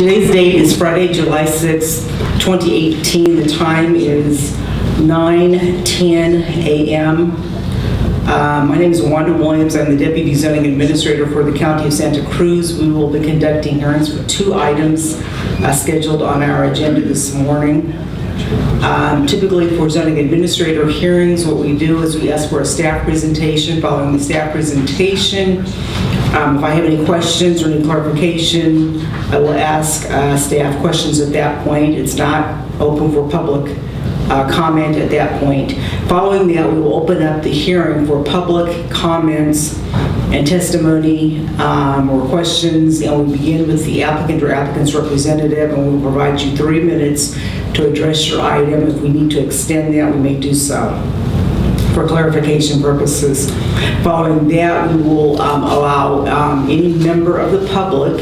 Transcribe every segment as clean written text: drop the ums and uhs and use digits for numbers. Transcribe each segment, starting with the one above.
Today's date is Friday, July 6, 2018. The time is 9:10 a.m. My name is Wanda Williams. I'm the Deputy Zoning Administrator for the County of Santa Cruz. We will be conducting hearings for two items scheduled on our agenda this morning. Typically for zoning administrator hearings, what we do is we ask for a staff presentation. Following the staff presentation, if I have any questions or any clarification, I will ask staff questions at that point. It's not open for public comment at that point. Following that, we will open up the hearing for public comments and testimony or questions, and we begin with the applicant or applicant's representative, and we'll provide you 3 minutes to address your item. If we need to extend that, we may do so for clarification purposes. Following that, we will allow any member of the public,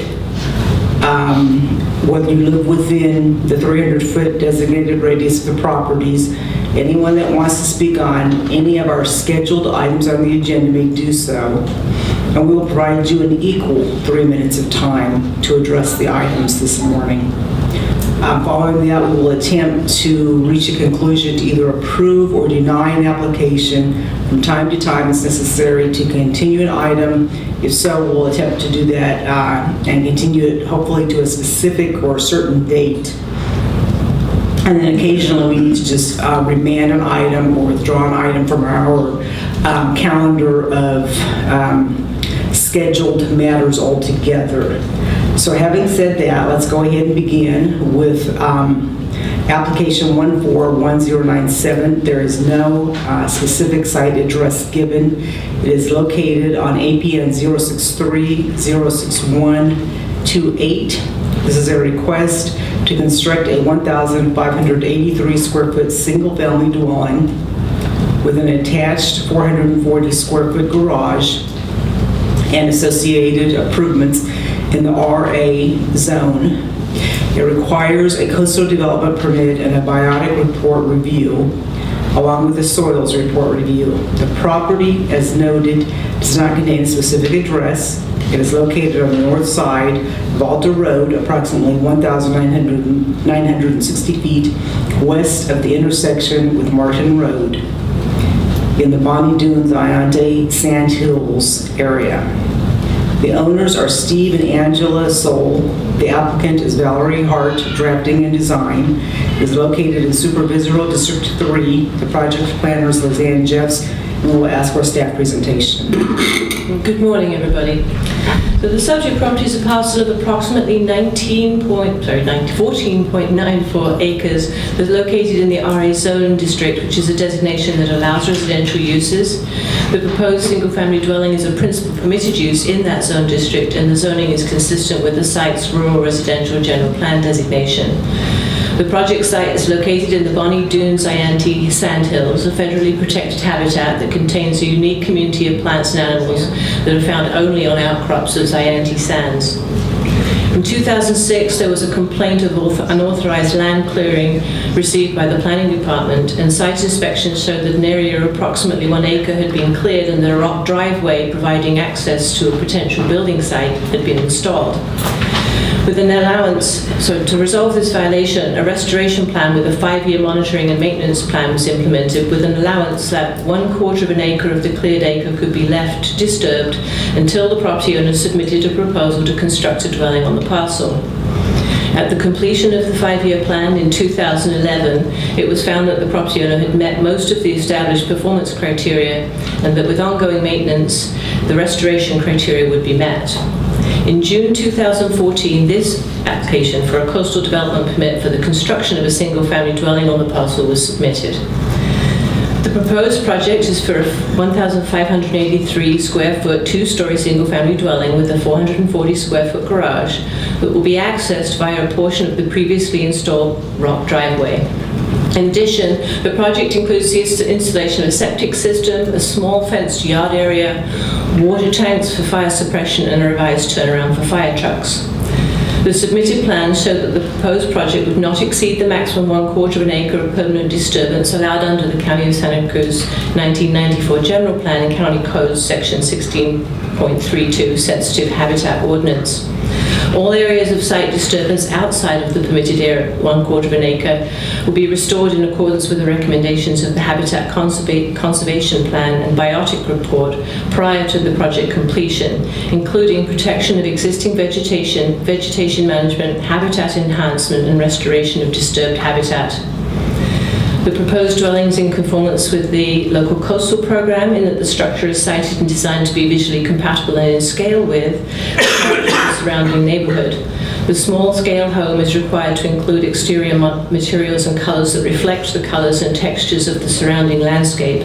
whether you live within the 300-foot designated radius of the properties, anyone that wants to speak on any of our scheduled items on the agenda may do so. And we will provide you an equal 3 minutes of time to address the items this morning. Following that, we will attempt to reach a conclusion to either approve or deny an application. From time to time, it's necessary to continue an item. If so, we'll attempt to do that and continue it hopefully to a specific or certain date. And then occasionally we need to just remand an item or withdraw an item from our calendar of scheduled matters altogether. So having said that, let's go ahead and begin with application 141097. There is no specific site address given. It is located on APN 063-06128. This is a request to construct a 1,583 square foot single family dwelling with an attached 440 square foot garage and associated improvements in the RA zone. It requires a coastal development permit and a biotic report review, along with a soils report review. The property, as noted, does not contain a specific address. It is located on the north side of Alta Road, approximately 1,960 feet west of the intersection with Martin Road in the Bonnie Dunes, Ayante, Sand Hills area. The owners are Steve and Angela Soul. The applicant is Valerie Hart, Drafting and Design. It is located in Supervisory District 3. The project planner is Lizanne Jeffs, and we will ask for a staff presentation. Good morning, everybody. So the subject property is a parcel of approximately 14.94 acres that's located in the RA zone district, which is a designation that allows residential uses. The proposed single-family dwelling is a principal permitted use in that zone district, and the zoning is consistent with the site's rural residential general plan designation. The project site is located in the Bonnie Dunes, Ayante Sand Hills, a federally protected habitat that contains a unique community of plants and animals that are found only on outcrops of Ayante sands. In 2006, there was a complaint of unauthorized land clearing received by the planning department, and site inspections showed that an area of approximately 1 acre had been cleared and that a rock driveway providing access to a potential building site had been installed. With an allowance, to resolve this violation, a restoration plan with a 5-year monitoring and maintenance plan was implemented with an allowance that 1/4 of an acre of the cleared acre could be left disturbed until the property owner submitted a proposal to construct a dwelling on the parcel. At the completion of the 5-year plan in 2011, it was found that the property owner had met most of the established performance criteria and that with ongoing maintenance, the restoration criteria would be met. In June 2014, this application for a coastal development permit for the construction of a single-family dwelling on the parcel was submitted. The proposed project is for a 1,583 square foot, 2-story single-family dwelling with a 440 square foot garage that will be accessed via a portion of the previously installed rock driveway. In addition, the project includes the installation of a septic system, a small fenced yard area, water tanks for fire suppression, and a revised turnaround for fire trucks. The submitted plans show that the proposed project would not exceed the maximum 1/4 of an acre of permanent disturbance allowed under the County of Santa Cruz 1994 General Plan and County Code Section 16.32 Sensitive Habitat Ordinance. All areas of site disturbance outside of the permitted area, 1/4 of an acre, will be restored in accordance with the recommendations of the Habitat Conservation Plan and Biotic Report prior to the project completion, including protection of existing vegetation, vegetation management, habitat enhancement, and restoration of disturbed habitat. The proposed dwelling is in conformance with the local coastal program in that the structure is sited and designed to be visually compatible and in scale with the surrounding neighbourhood. The small-scale home is required to include exterior materials and colours that reflect the colours and textures of the surrounding landscape,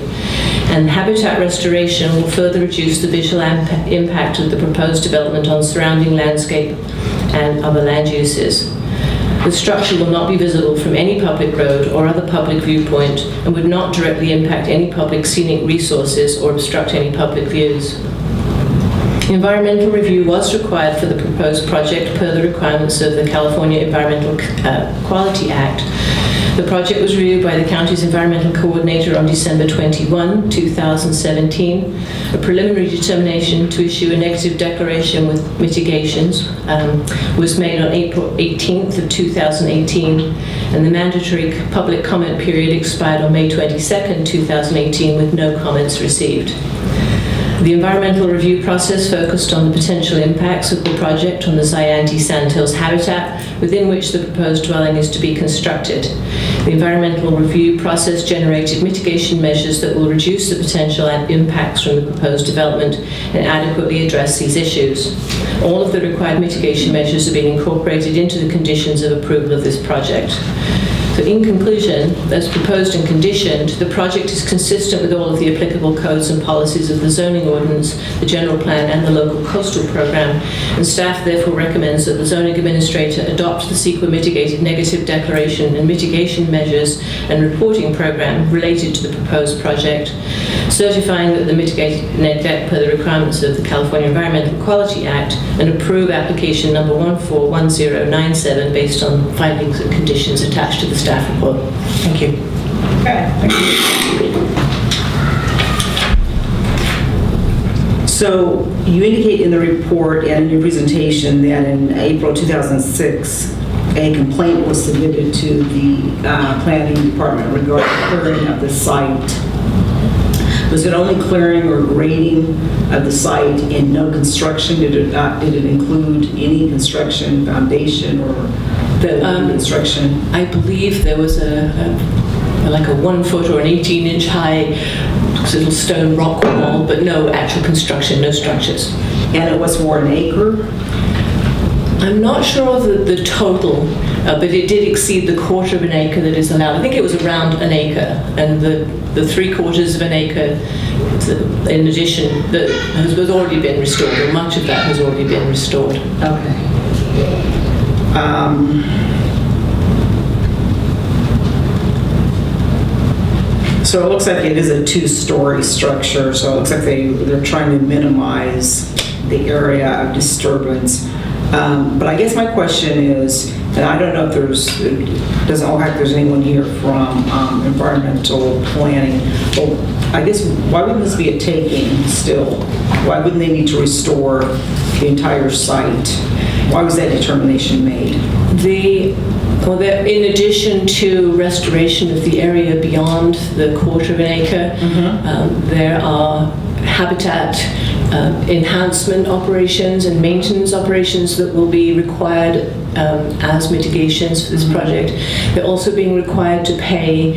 and habitat restoration will further reduce the visual impact of the proposed development on surrounding landscape and other land uses. The structure will not be visible from any public road or other public viewpoint and would not directly impact any public scenic resources or obstruct any public views. Environmental review was required for the proposed project per the requirements of the California Environmental Quality Act. The project was reviewed by the county's environmental coordinator on December 21, 2017. A preliminary determination to issue a negative declaration with mitigations was made on April 18th of 2018, and the mandatory public comment period expired on May 22nd, 2018, with no comments received. The environmental review process focused on the potential impacts of the project on the Zayante Sandhills habitat within which the proposed dwelling is to be constructed. The environmental review process generated mitigation measures that will reduce the potential impacts from the proposed development and adequately address these issues. All of the required mitigation measures have been incorporated into the conditions of approval of this project. So in conclusion, as proposed and conditioned, the project is consistent with all of the applicable codes and policies of the zoning ordinance, the general plan, and the local coastal program, and staff therefore recommends that the zoning administrator adopt the CEQA mitigated negative declaration and mitigation measures and reporting program related to the proposed project, certifying that the mitigated neg deck per the requirements of the California Environmental Quality Act, and approve application number 141097 based on findings and conditions attached to the staff report. Thank you. Okay, thank you. So you indicate in the report and in your presentation that in April 2006, a complaint was submitted to the planning department regarding clearing of the site. Was it only clearing or grading of the site and no construction? Did it include any construction, foundation, or construction? I believe there was like a 1 foot or an 18-inch high little stone rock wall, but no actual construction, no structures. And it was for an acre? I'm not sure of the total, but it did exceed the 1/4 of an acre that is allowed. I think it was around an acre, and the 3/4 of an acre, in addition, that has already been restored, or much of that has already been restored. Okay. So it looks like it is a 2-story structure, so it looks like they're trying to minimize the area of disturbance. But I guess my question is, and I don't know if it doesn't look like there's anyone here from environmental planning, but I guess why wouldn't this be a taking still? Why wouldn't they need to restore the entire site? Why was that determination made? In addition to restoration of the area beyond the 1/4 of an acre, there are habitat enhancement operations and maintenance operations that will be required as mitigations for this project. They're also being required to pay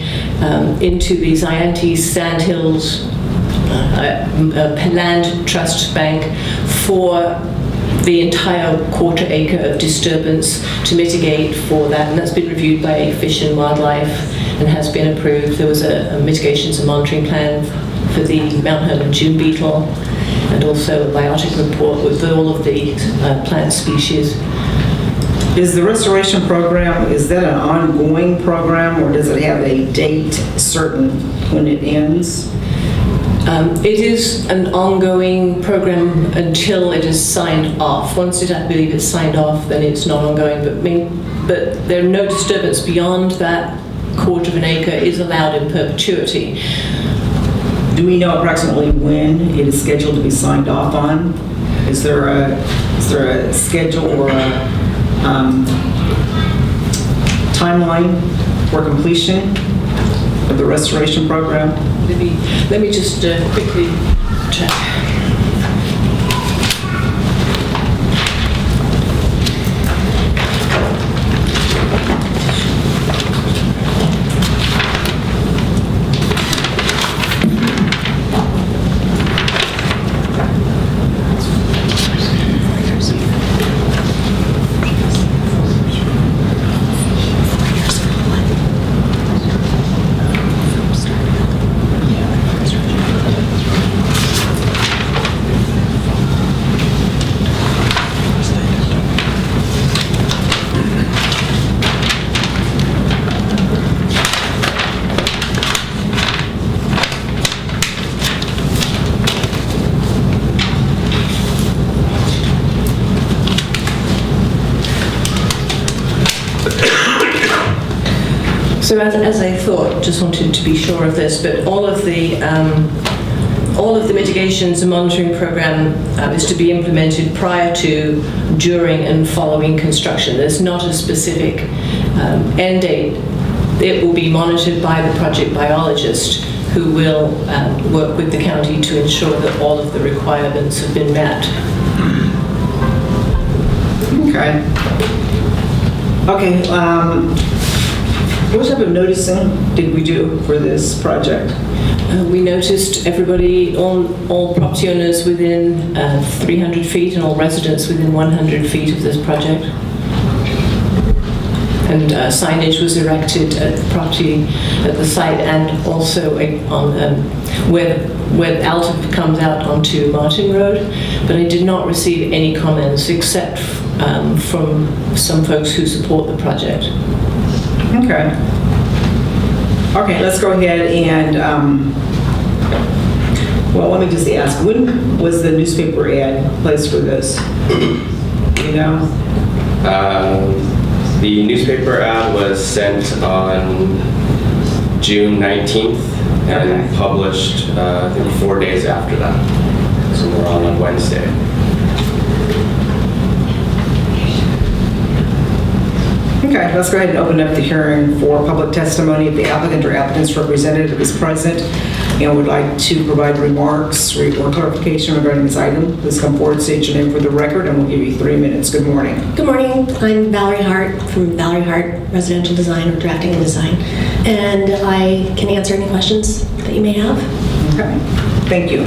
into the Zayante Sandhills Land Trust Bank for the entire 1/4 acre of disturbance to mitigate for that, and that's been reviewed by Fish and Wildlife and has been approved. There was a mitigations and monitoring plan for the Mount Hermon June beetle, and also a biotic report with all of the plant species. Is the restoration program, is that an ongoing program, or does it have a date certain when it ends? It is an ongoing program until it is signed off. Once I believe it's signed off, then it's not ongoing, but there are no disturbance beyond that 1/4 of an acre is allowed in perpetuity. Do we know approximately when it is scheduled to be signed off on? Is there a schedule or a timeline for completion of the restoration program? Let me just quickly check. So as I thought, just wanted to be sure of this, but all of the mitigations and monitoring program is to be implemented prior to, during, and following construction. There's not a specific end date. It will be monitored by the project biologist, who will work with the county to ensure that all of the requirements have been met. Okay. What type of noticing did we do for this project? We noticed everybody, all property owners within 300 feet and all residents within 100 feet of this project. And signage was erected at the property, at the site, and also on where Alta comes out onto Martin Road. But I did not receive any comments except from some folks who support the project. Okay. Okay, let's go ahead and, well, let me just ask, when was the newspaper ad placed for this? You know? The newspaper ad was sent on June 19th and Okay. published, I think 4 days after that. So we're on Wednesday. Okay, let's go ahead and open up the hearing for public testimony. If the applicant or applicant's representative is present and would like to provide remarks or clarification regarding this item, please come forward, state your name for the record, and we'll give you 3 minutes. Good morning. Good morning. I'm Valerie Hart from Valerie Hart Residential Design, or Drafting and Design, and I can answer any questions that you may have. Okay, thank you.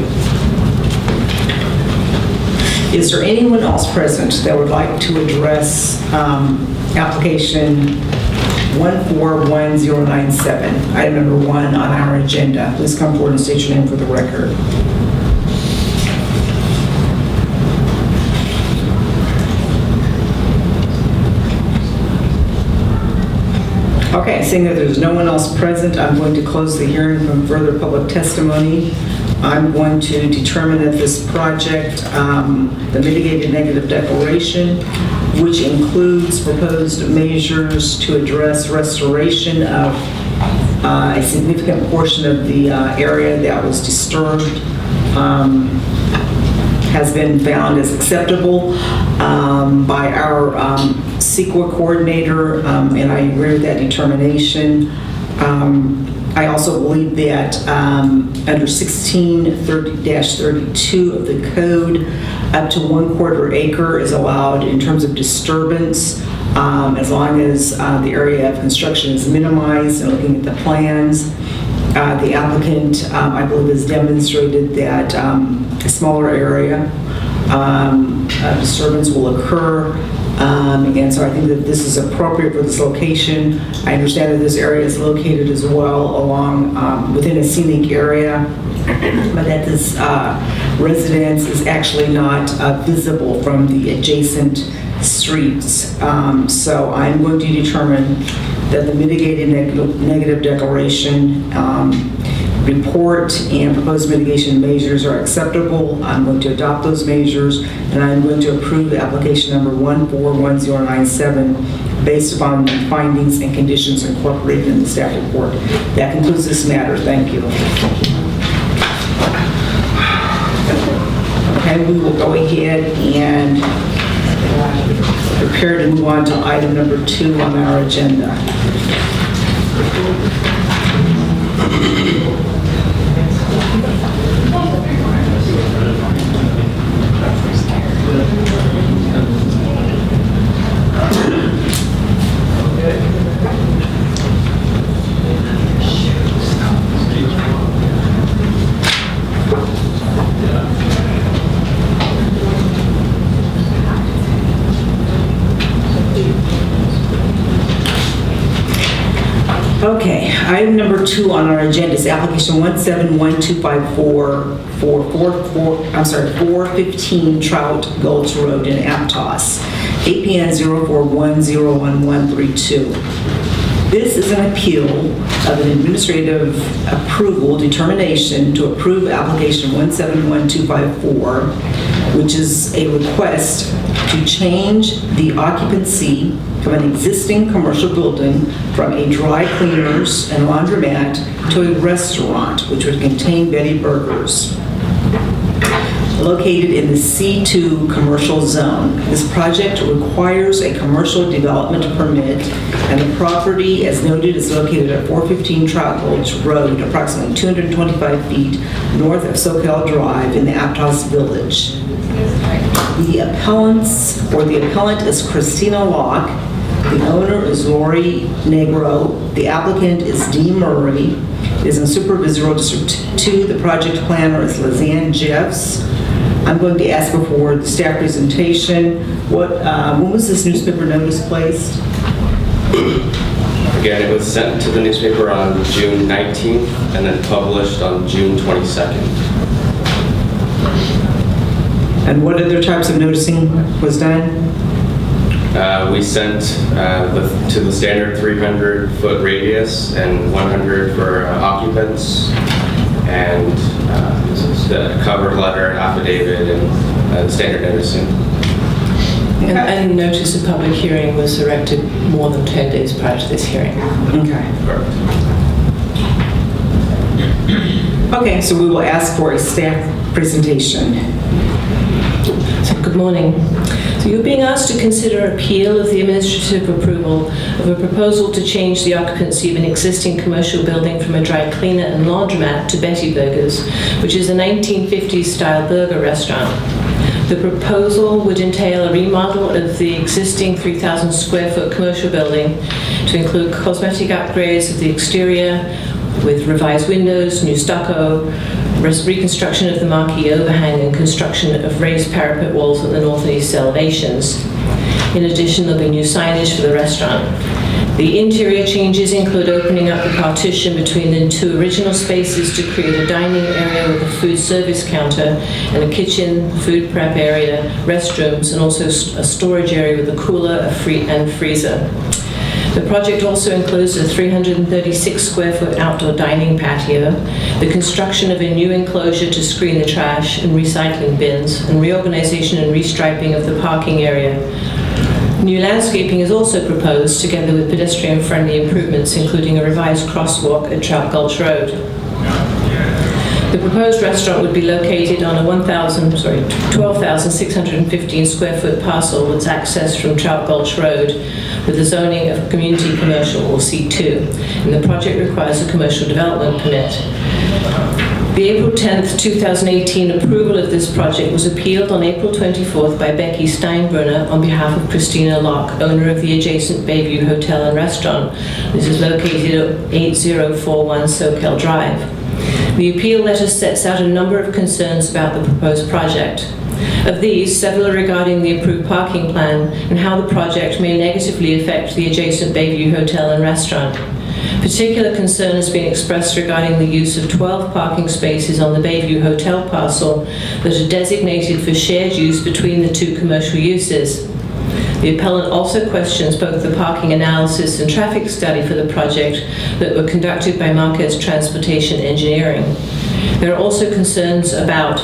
Is there anyone else present that would like to address application 141097, item number 1 on our agenda? Please come forward and state your name for the record. Okay, seeing that there's no one else present, I'm going to close the hearing from further public testimony. I'm going to determine that this project, the mitigated negative declaration, which includes proposed measures to address restoration of a significant portion of the area that was disturbed, has been found as acceptable by our CEQA coordinator, and I agree with that determination. I also believe that under 1630-32 of the code, up to 1/4 acre is allowed in terms of disturbance, as long as the area of construction is minimized. And looking at the plans, the applicant, I believe, has demonstrated that a smaller area disturbance will occur. And so I think that this is appropriate for this location. I understand that this area is located as well along within a scenic area, but that this residence is actually not visible from the adjacent streets. So I'm going to determine that the mitigated negative declaration report and proposed mitigation measures are acceptable. I'm going to adopt those measures, and I'm going to approve the application number 141097 based upon the findings and conditions incorporated in the staff report. That concludes this matter. Thank you. Okay. Okay, we will go ahead and prepare to move on to item number 2 on our agenda. Okay, item number 2 on our agenda is application 1712544 for 415 Trout Gulch Road in Aptos, APN 041011132. This is an appeal of an administrative approval determination to approve application 171254, which is a request to change the occupancy of an existing commercial building from a dry cleaners and laundromat to a restaurant, which would contain Betty Burgers, located in the C2 commercial zone. This project requires a commercial development permit, and the property, as noted, is located at 415 Trout Gulch Road, approximately 225 feet north of SoCal Drive in the Aptos Village. The appellant is Christina Locke. The owner is Lori Negro. The applicant is Dee Murray. It is in Supervisory District 2. The project planner is Lizanne Jeffs. I'm going to ask before the staff presentation, when was this newspaper notice placed? Again, it was sent to the newspaper on June 19th and then published on June 22nd. And what other types of noticing was done? We sent to the standard 300-foot radius and 100 for occupants, and the cover letter, affidavit, and standard noticing. And notice of public hearing was erected more than 10 days prior to this hearing. Okay. Correct. Okay, so we will ask for a staff presentation. So, good morning. So you're being asked to consider appeal of the administrative approval of a proposal to change the occupancy of an existing commercial building from a dry cleaner and laundromat to Betty Burgers, which is a 1950s style burger restaurant. The proposal would entail a remodel of the existing 3,000 square foot commercial building to include cosmetic upgrades of the exterior with revised windows, new stucco, reconstruction of the marquee overhang, and construction of raised parapet walls at the north and east elevations. In addition, there'll be new signage for the restaurant. The interior changes include opening up the partition between the 2 original spaces to create a dining area with a food service counter and a kitchen, food prep area, restrooms, and also a storage area with a cooler and freezer. The project also includes a 336 square foot outdoor dining patio, the construction of a new enclosure to screen the trash and recycling bins, and reorganization and restriping of the parking area. New landscaping is also proposed, together with pedestrian-friendly improvements, including a revised crosswalk at Trout Gulch Road. The proposed restaurant would be located on a 12,615 square foot parcel that's accessed from Trout Gulch Road with the zoning of community commercial, or C2, and the project requires a commercial development permit. The April 10th, 2018 approval of this project was appealed on April 24th by Becky Steinbrunner on behalf of Christina Locke, owner of the adjacent Bayview Hotel and Restaurant. This is located at 8041 SoCal Drive. The appeal letter sets out a number of concerns about the proposed project. Of these, several are regarding the approved parking plan and how the project may negatively affect the adjacent Bayview Hotel and Restaurant. Particular concern has been expressed regarding the use of 12 parking spaces on the Bayview Hotel parcel that are designated for shared use between the 2 commercial uses. The appellant also questions both the parking analysis and traffic study for the project that were conducted by Marquez Transportation Engineering. There are also concerns about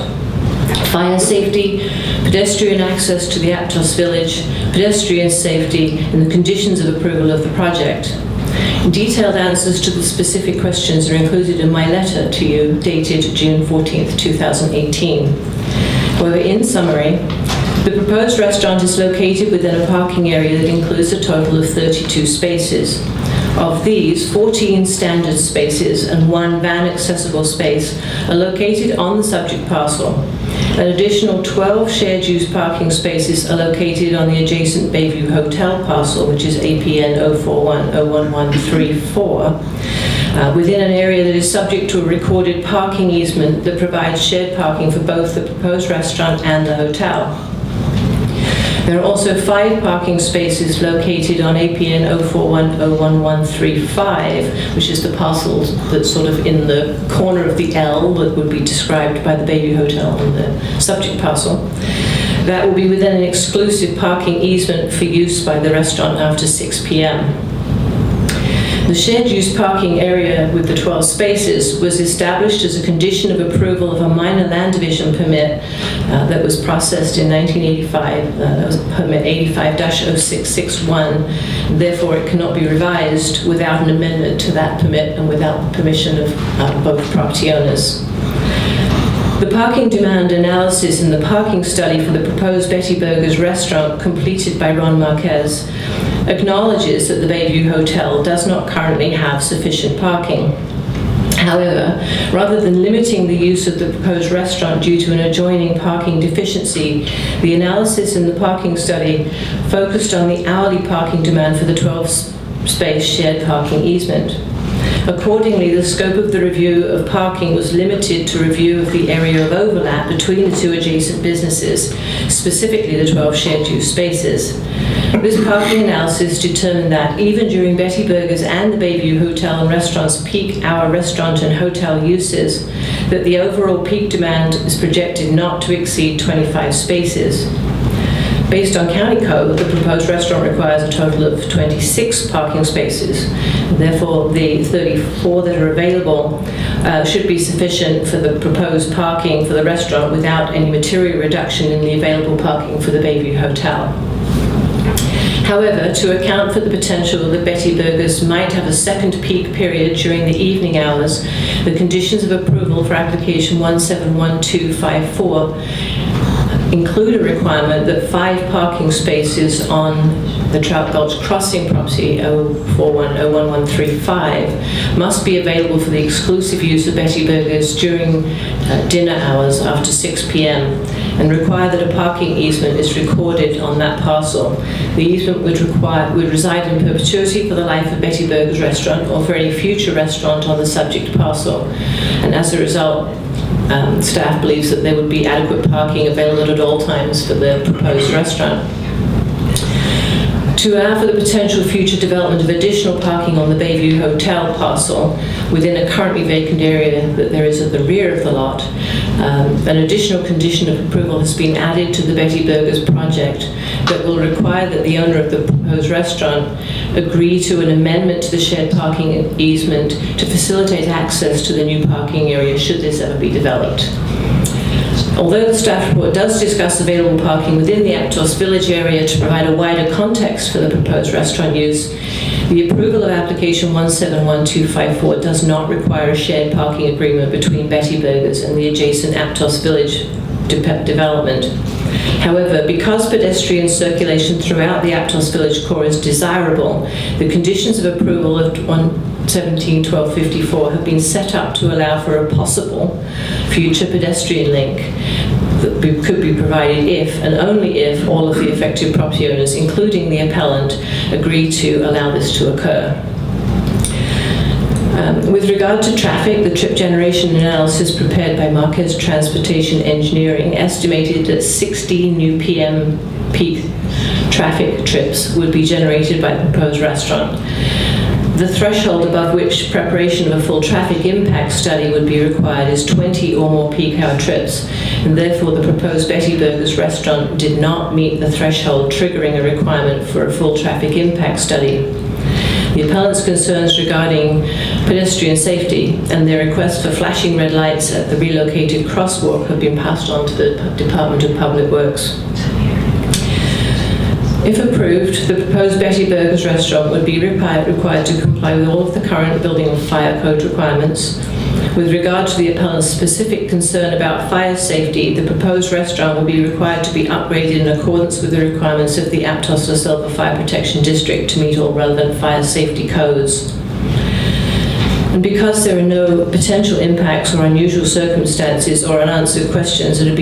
fire safety, pedestrian access to the Aptos village, pedestrian safety, and the conditions of approval of the project. Detailed answers to the specific questions are included in my letter to you dated June 14th, 2018. However, in summary, the proposed restaurant is located within a parking area that includes a total of 32 spaces. Of these, 14 standard spaces and 1 van-accessible space are located on the subject parcel. An additional 12 shared-use parking spaces are located on the adjacent Bayview Hotel parcel, which is APN 041-01134, within an area that is subject to a recorded parking easement that provides shared parking for both the proposed restaurant and the hotel. There are also 5 parking spaces located on APN 041-01135, which is the parcel that's sort of in the corner of the L that would be described by the Bayview Hotel on the subject parcel. That will be within an exclusive parking easement for use by the restaurant after 6 p.m. The shared-use parking area with the 12 spaces was established as a condition of approval of a minor land division permit that was processed in 1985. That was permit 85-0661. Therefore, it cannot be revised without an amendment to that permit and without the permission of both property owners. The parking demand analysis and the parking study for the proposed Betty Burger's restaurant, completed by Ron Marquez, acknowledges that the Bayview Hotel does not currently have sufficient parking. However, rather than limiting the use of the proposed restaurant due to an adjoining parking deficiency, the analysis in the parking study focused on the hourly parking demand for the 12-space shared parking easement. Accordingly, the scope of the review of parking was limited to review of the area of overlap between the 2 adjacent businesses, specifically the 12 shared-use spaces. This parking analysis determined that even during Betty Burger's and the Bayview Hotel and Restaurant's peak hour restaurant and hotel uses, that the overall peak demand is projected not to exceed 25 spaces. Based on county code, the proposed restaurant requires a total of 26 parking spaces. Therefore, the 34 that are available should be sufficient for the proposed parking for the restaurant without any material reduction in the available parking for the Bayview Hotel. However, to account for the potential that Betty Burger's might have a second peak period during the evening hours, the conditions of approval for application 171254 include a requirement that 5 parking spaces on the Trout Gulch Crossing property 041-01135 must be available for the exclusive use of Betty Burger's during dinner hours after 6 p.m. and require that a parking easement is recorded on that parcel. The easement would reside in perpetuity for the life of Betty Burger's restaurant or for any future restaurant on the subject parcel. And as a result, staff believes that there would be adequate parking available at all times for the proposed restaurant. To allow for the potential future development of additional parking on the Bayview Hotel parcel within a currently vacant area that there is at the rear of the lot, an additional condition of approval has been added to the Betty Burger's project that will require that the owner of the proposed restaurant agree to an amendment to the shared parking easement to facilitate access to the new parking area should this ever be developed. Although the staff report does discuss available parking within the Aptos village area to provide a wider context for the proposed restaurant use, the approval of application 171254 does not require a shared parking agreement between Betty Burger's and the adjacent Aptos village development. However, because pedestrian circulation throughout the Aptos village core is desirable, the conditions of approval of 171254 have been set up to allow for a possible future pedestrian link that could be provided if and only if all of the affected property owners, including the appellant, agree to allow this to occur. With regard to traffic, the trip generation analysis prepared by Marquez Transportation Engineering estimated that 16 new PM peak traffic trips would be generated by the proposed restaurant. The threshold above which preparation of a full traffic impact study would be required is 20 or more peak hour trips, and therefore the proposed Betty Burger's restaurant did not meet the threshold triggering a requirement for a full traffic impact study. The appellant's concerns regarding pedestrian safety and their request for flashing red lights at the relocated crosswalk have been passed on to the Department of Public Works. If approved, the proposed Betty Burger's restaurant would be required to comply with all of the current building and fire code requirements, With regard to the appellant's specific concern about fire safety, the proposed restaurant will be required to be upgraded in accordance with the requirements of the Aptos La Selva Fire Protection District to meet all relevant fire safety codes. And because there are no potential impacts or unusual circumstances or unanswered questions that have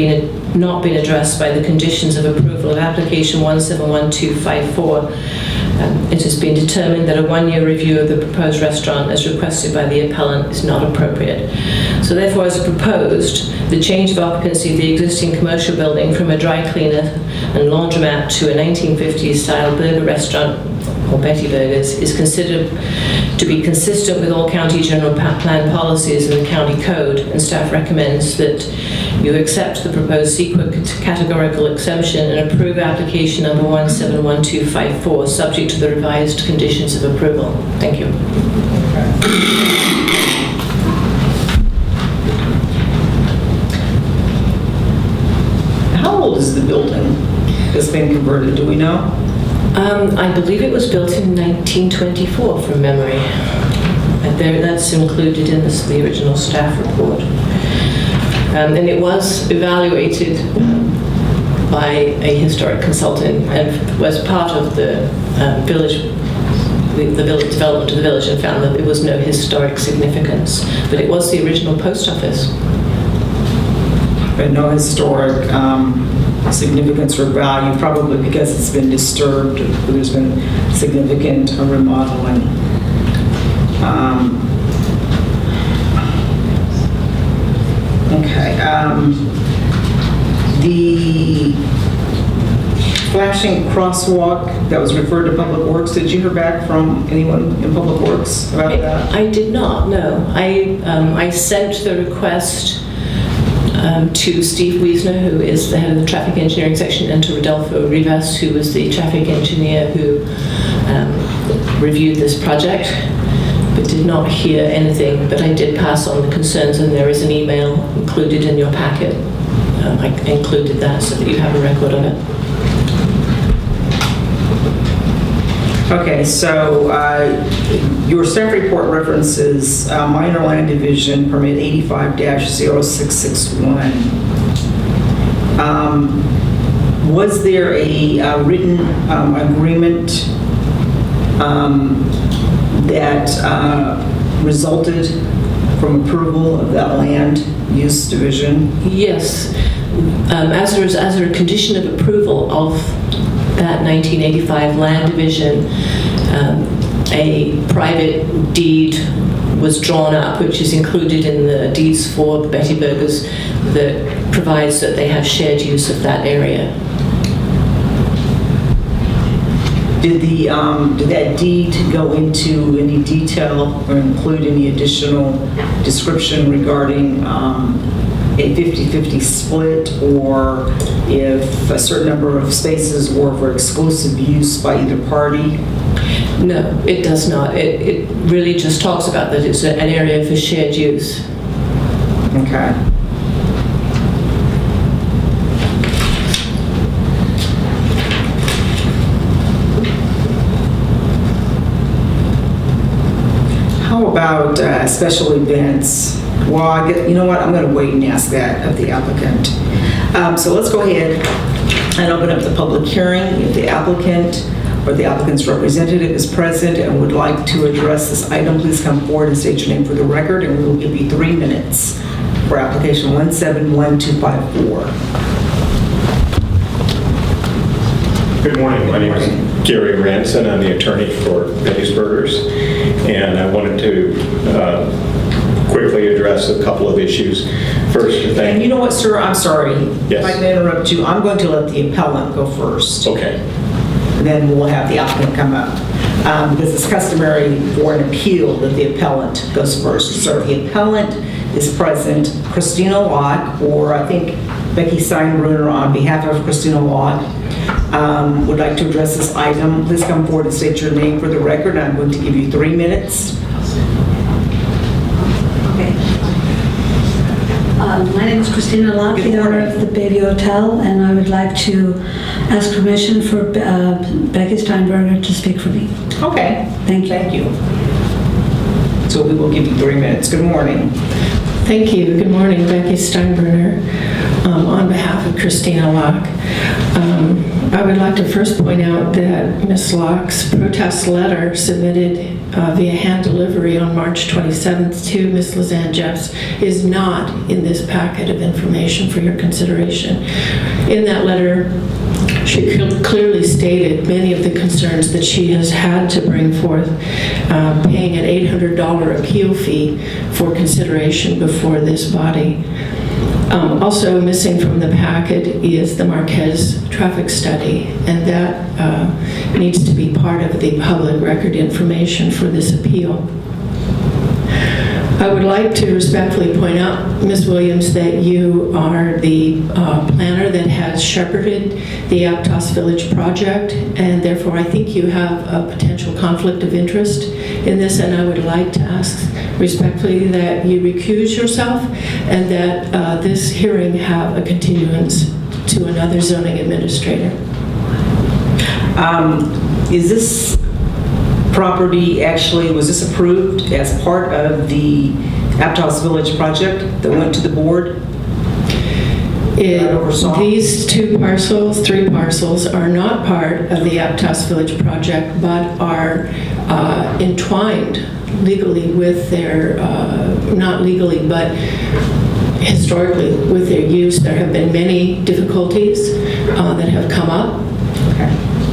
not been addressed by the conditions of approval of application 171254, it has been determined that a one-year review of the proposed restaurant as requested by the appellant is not appropriate. So therefore, as proposed, the change of occupancy of the existing commercial building from a dry cleaner and laundromat to a 1950s style burger restaurant, or Betty Burgers, is considered to be consistent with all county general plan policies and the county code, and staff recommends that you accept the proposed CEQA categorical exemption and approve application number 171254, subject to the revised conditions of approval. Thank you. How old is the building that's been converted, do we know? I believe it was built in 1924 from memory. And that's included in the original staff report. And it was evaluated by a historic consultant and was part of the village development of the village, and found that there was no historic significance. But it was the original post office. But no historic significance or value, probably because it's been disturbed, there's been significant remodeling. Okay. The flashing crosswalk that was referred to Public Works, did you hear back from anyone in Public Works about that? I did not, no. I sent the request to Steve Wiesner, who is the head of the traffic engineering section, and to Rodolfo Rivas, who was the traffic engineer who reviewed this project, but did not hear anything. But I did pass on the concerns, and there is an email included in your packet. I included that so that you have a record of it. Okay, so your staff report references minor land division permit 85-0661. Was there a written agreement that resulted from approval of that land use division? Yes. As a condition of approval of that 1985 land division, a private deed was drawn up, which is included in the deeds for the Betty Burgers, that provides that they have shared use of that area. Did that deed go into any detail or include any additional description regarding a 50-50 split, or if a certain number of spaces were for exclusive use by either party? No, it does not. It really just talks about that it's an area for shared use. Okay. How about special events? Well, you know what? I'm going to wait and ask that of the applicant. So let's go ahead and open up the public hearing. If the applicant or the applicant's representative is present and would like to address this item, please come forward and state your name for the record, and we will give you 3 minutes for application 171254. Good morning. My name is Gary Ranson. I'm the attorney for Betty's Burgers, and I wanted to quickly address a couple of issues. First, And you know what, sir? I'm sorry. Yes. If I can interrupt you, I'm going to let the appellant go first. Okay. Then we'll have the applicant come up. Because it's customary for an appeal that the appellant goes first. So the appellant is present. Christina Locke, or I think Becky Steinbrunner on behalf of Christina Locke, would like to address this item. Please come forward and state your name for the record. I'm going to give you 3 minutes. My name is Christina Locke, the owner of the Bayview Hotel, and I would like to ask permission for Becky Steinberger to speak for me. Okay. Thank you. Thank you. So we will give you 3 minutes. Good morning. Thank you. Good morning, Becky Steinbrenner. On behalf of Christina Locke, I would like to first point out that Ms. Locke's protest letter submitted via hand delivery on March 27th to Ms. Lizanne Jeffs is not in this packet of information for your consideration. In that letter, she clearly stated many of the concerns that she has had to bring forth, paying an $800 appeal fee for consideration before this body. Also missing from the packet is the Marquez traffic study, and that needs to be part of the public record information for this appeal. I would like to respectfully point out, Ms. Williams, that you are the planner that has shepherded the Aptos Village project, and therefore I think you have a potential conflict of interest in this, and I would like to ask respectfully that you recuse yourself and that this hearing have a continuance to another zoning administrator. Is this property actually, was this approved as part of the Aptos Village project that went to the board? These three parcels are not part of the Aptos Village project, but are entwined legally with their, not legally, but historically with their use. There have been many difficulties that have come up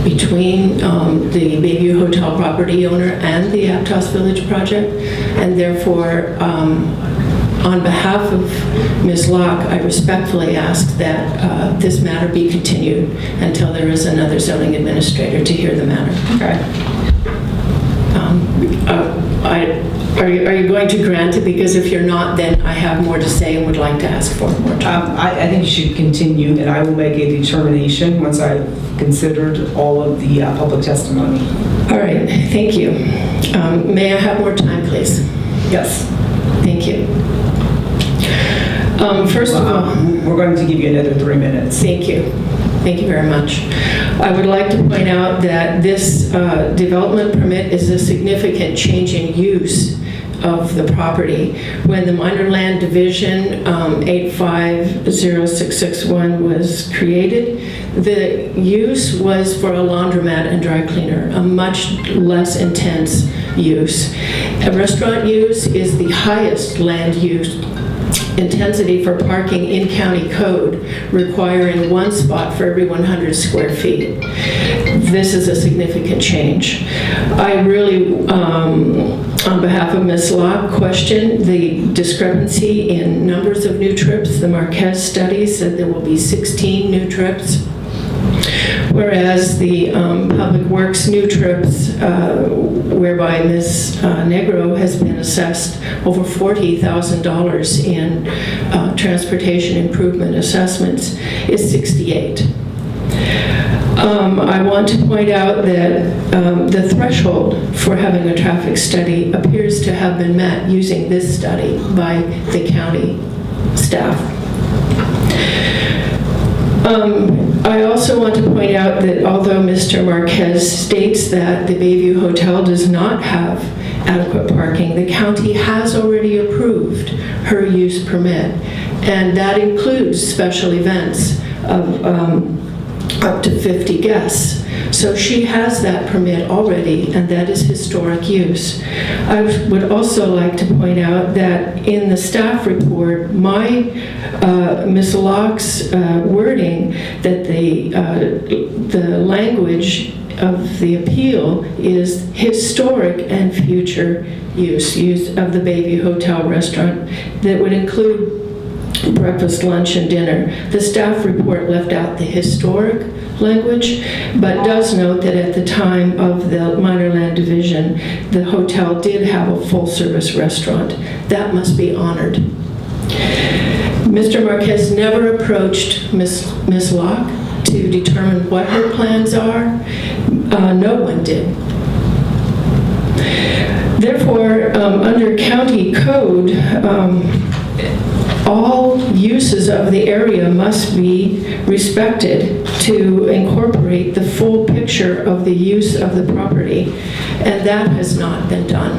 between the Bayview Hotel property owner and the Aptos Village project, and therefore, on behalf of Ms. Locke, I respectfully ask that this matter be continued until there is another zoning administrator to hear the matter. Are you going to grant it? Because if you're not, then I have more to say and would like to ask for more time. I think you should continue, and I will make a determination once I've considered all of the public testimony. All right, thank you. May I have more time, please? Yes. Thank you. First of all, we're going to give you another 3 minutes. thank you. Thank you very much. I would like to point out that this development permit is a significant change in use of the property. When the Minor Land Division 850661 was created, the use was for a laundromat and dry cleaner, a much less intense use. A restaurant use is the highest land use intensity for parking in county code, requiring 1 spot for every 100 square feet. This is a significant change. I really, on behalf of Ms. Locke, question the discrepancy in numbers of new trips. The Marquez study said there will be 16 new trips, whereas the Public Works new trips, whereby Ms. Negro has been assessed over $40,000 in transportation improvement assessments, is 68. I want to point out that the threshold for having a traffic study appears to have been met using this study by the county staff. I also want to point out that although Mr. Marquez states that the Bayview Hotel does not have adequate parking, the county has already approved her use permit, and that includes special events of up to 50 guests. So she has that permit already, and that is historic use. I would also like to point out that in the staff report, Ms. Locke's wording that the language of the appeal is historic and future use of the Bayview Hotel restaurant that would include breakfast, lunch, and dinner. The staff report left out the historic language, but does note that at the time of the Minor Land Division, the hotel did have a full-service restaurant. That must be honored. Mr. Marquez never approached Ms. Locke to determine what her plans are. No one did. Therefore, under county code, all uses of the area must be respected to incorporate the full picture of the use of the property, and that has not been done.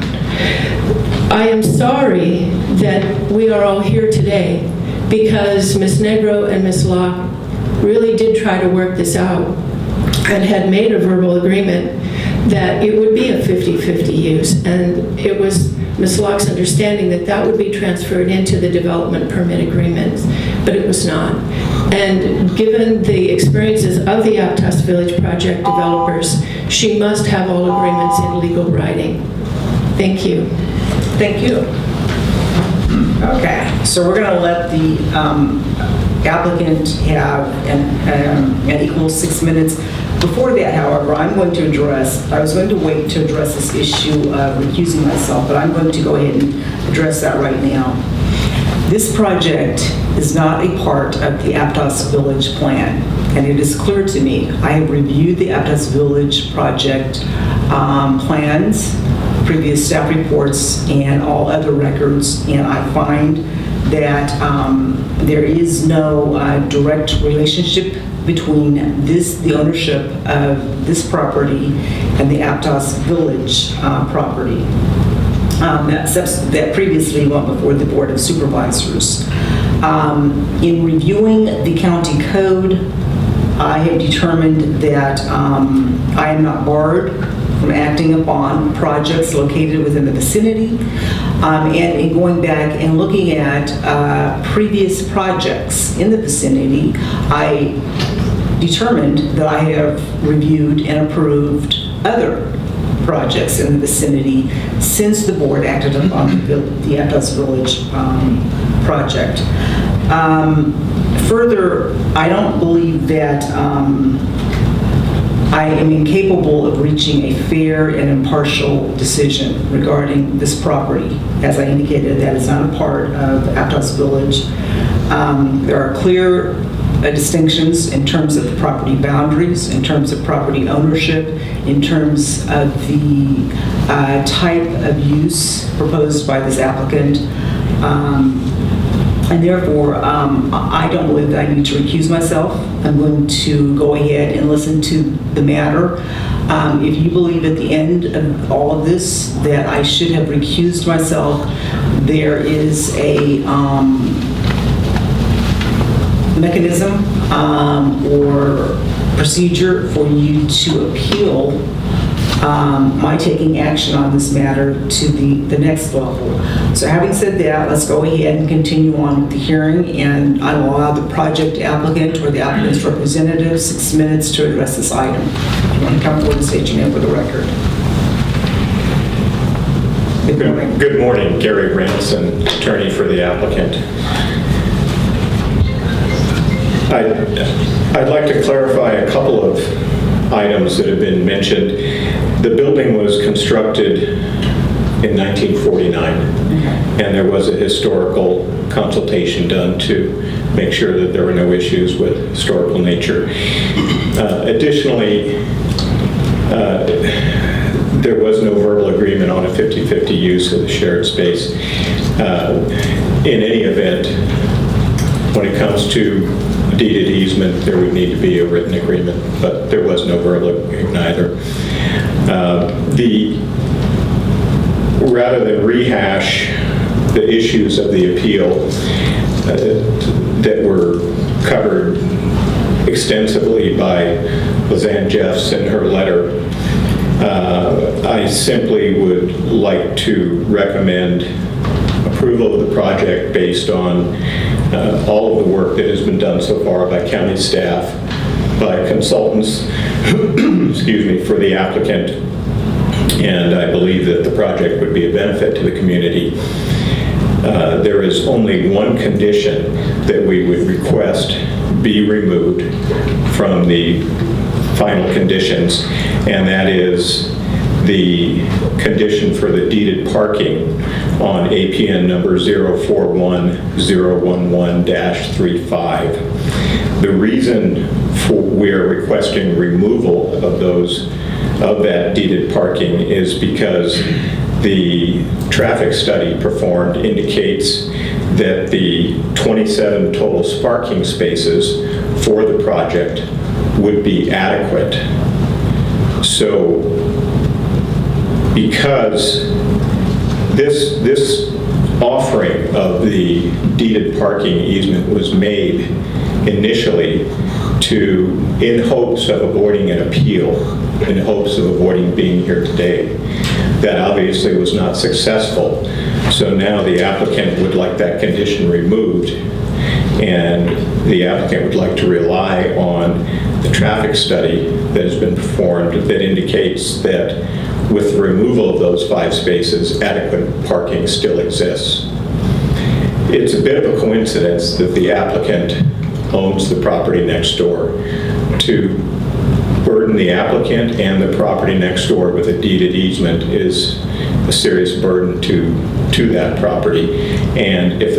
I am sorry that we are all here today because Ms. Negro and Ms. Locke really did try to work this out and had made a verbal agreement that it would be a 50-50 use, and it was Ms. Locke's understanding that that would be transferred into the development permit agreement, but it was not. And given the experiences of the Aptos Village project developers, she must have all agreements in legal writing. Thank you. Thank you. Okay, so we're going to let the applicant have an equal 6 minutes. Before that, however, I was going to wait to address this issue of recusing myself, but I'm going to go ahead and address that right now. This project is not a part of the Aptos Village plan, and it is clear to me. I have reviewed the Aptos Village project plans, previous staff reports, and all other records, and I find that there is no direct relationship between the ownership of this property and the Aptos Village property. That previously went before the Board of Supervisors. In reviewing the county code, I have determined that I am not barred from acting upon projects located within the vicinity. And in going back and looking at previous projects in the vicinity, I determined that I have reviewed and approved other projects in the vicinity since the board acted upon the Aptos Village project. Further, I don't believe that I am incapable of reaching a fair and impartial decision regarding this property. As I indicated, that is not a part of Aptos Village. There are clear distinctions in terms of the property boundaries, in terms of property ownership, in terms of the type of use proposed by this applicant. And therefore, I don't believe that I need to recuse myself. I'm going to go ahead and listen to the matter. If you believe at the end of all of this that I should have recused myself, there is a mechanism or procedure for you to appeal my taking action on this matter to the next level. So having said that, let's go ahead and continue on with the hearing, and I will allow the project applicant or the applicant's representative 6 minutes to address this item. If you want to come forward and state your name for the record. Good morning. Good morning, Gary Ranson, attorney for the applicant. I'd like to clarify a couple of items that have been mentioned. The building was constructed in 1949, and there was a historical consultation done to make sure that there were no issues with historical nature. Additionally, there was no verbal agreement on a 50-50 use of the shared space. In any event, when it comes to deeded easement, there would need to be a written agreement, but there was no verbal agreement either. Rather than rehash the issues of the appeal that were covered extensively by Lizanne Jeffs in her letter, I simply would like to recommend approval of the project based on all of the work that has been done so far by county staff, by consultants, excuse me, for the applicant, and I believe that the project would be a benefit to the community. There is only one condition that we would request be removed from the final conditions, and that is the condition for the deeded parking on APN number 041011-35. The reason we are requesting removal of that deeded parking is because the traffic study performed indicates that the 27 total parking spaces for the project would be adequate. So because this offering of the deeded parking easement was made initially in hopes of avoiding an appeal, in hopes of avoiding being here today. That obviously was not successful. So now the applicant would like that condition removed, and the applicant would like to rely on the traffic study that has been performed that indicates that with the removal of those 5 spaces, adequate parking still exists. It's a bit of a coincidence that the applicant owns the property next door. To burden the applicant and the property next door with a deeded easement is a serious burden to that property. And if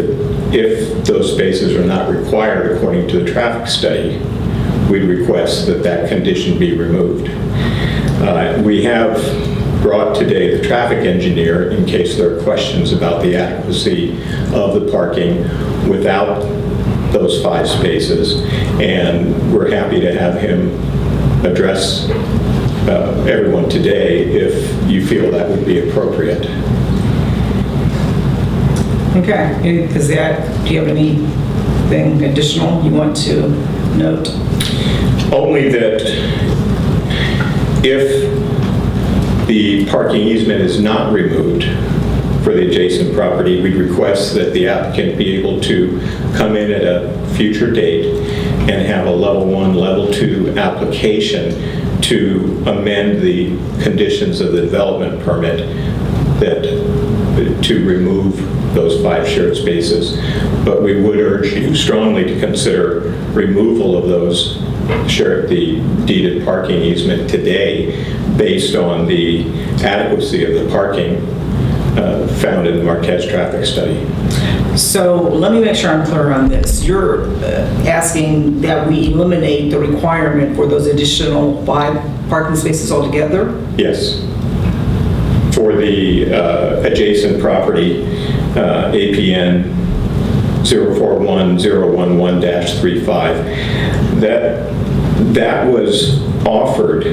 those spaces are not required according to the traffic study, we'd request that that condition be removed. We have brought today the traffic engineer in case there are questions about the adequacy of the parking without those 5 spaces, and we're happy to have him address everyone today if you feel that would be appropriate. Okay, do you have anything additional you want to note? Only that if the parking easement is not removed for the adjacent property, we'd request that the applicant be able to come in at a future date and have a level 1, level 2 application to amend the conditions of the development permit to remove those 5 shared spaces. But we would urge you strongly to consider removal of the deeded parking easement today based on the adequacy of the parking found in the Marquez traffic study. So let me make sure I'm clear on this. You're asking that we eliminate the requirement for those additional 5 parking spaces altogether? Yes. For the adjacent property, APN 041011-35, that was offered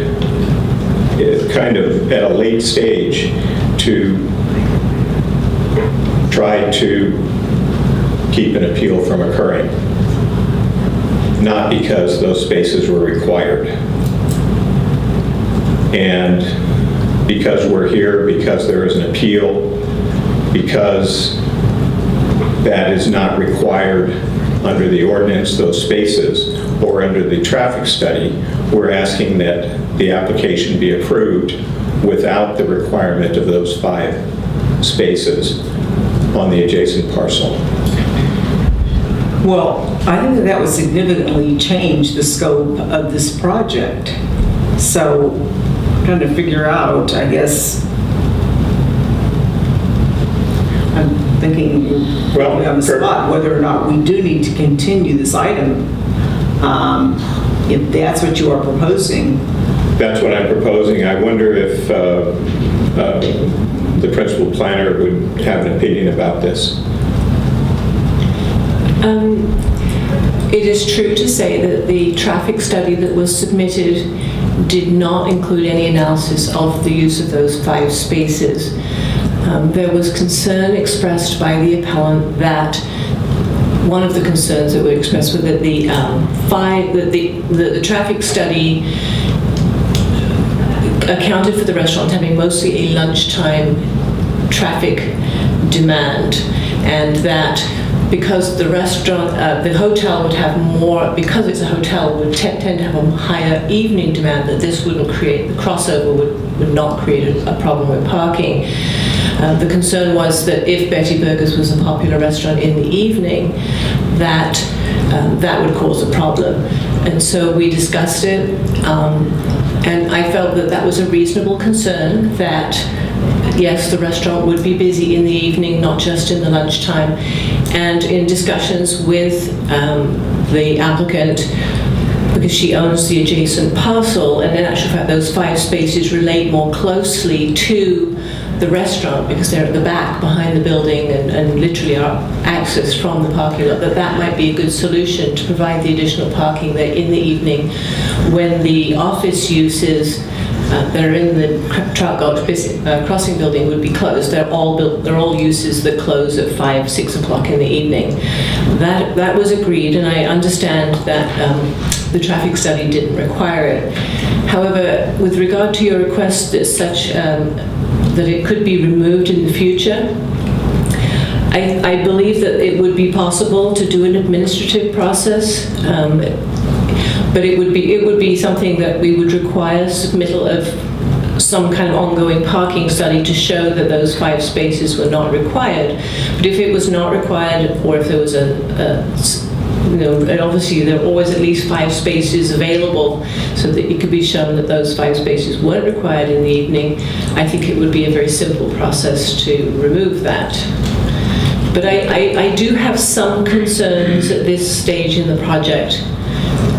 kind of at a late stage to try to keep an appeal from occurring, not because those spaces were required. And because we're here, because there is an appeal, because that is not required under the ordinance, those spaces, or under the traffic study, we're asking that the application be approved without the requirement of those 5 spaces on the adjacent parcel. Well, I think that would significantly change the scope of this project. So I'm trying to figure out, I guess, I'm thinking Well, on the spot whether or not we do need to continue this item. If that's what you are proposing. That's what I'm proposing. I wonder if the principal planner would have an opinion about this. It is true to say that the traffic study that was submitted did not include any analysis of the use of those 5 spaces. There was concern expressed by the appellant that one of the concerns that were expressed was that the traffic study accounted for the restaurant having mostly a lunchtime traffic demand, and that because the restaurant, the hotel would have more, because it's a hotel, would tend to have a higher evening demand, that this wouldn't create, the crossover would not create a problem with parking. The concern was that if Betty Burgers was a popular restaurant in the evening, that would cause a problem. And so we discussed it, and I felt that that was a reasonable concern, that yes, the restaurant would be busy in the evening, not just in the lunchtime. And in discussions with the applicant, because she owns the adjacent parcel, and in actual fact those 5 spaces relate more closely to the restaurant, because they're at the back behind the building and literally are accessed from the parking lot, that might be a good solution to provide the additional parking there in the evening when the office uses that are in the Trout Gulch Crossing building would be closed. They're all uses that close at 5, 6 o'clock in the evening. That was agreed, and I understand that the traffic study didn't require it. However, with regard to your request that that it could be removed in the future, I believe that it would be possible to do an administrative process. But it would be something that we would require submittal of some kind of ongoing parking study to show that those 5 spaces were not required. But if it was not required, or if there was and obviously there are always at least 5 spaces available so that it could be shown that those 5 spaces weren't required in the evening, I think it would be a very simple process to remove that. But I do have some concerns at this stage in the project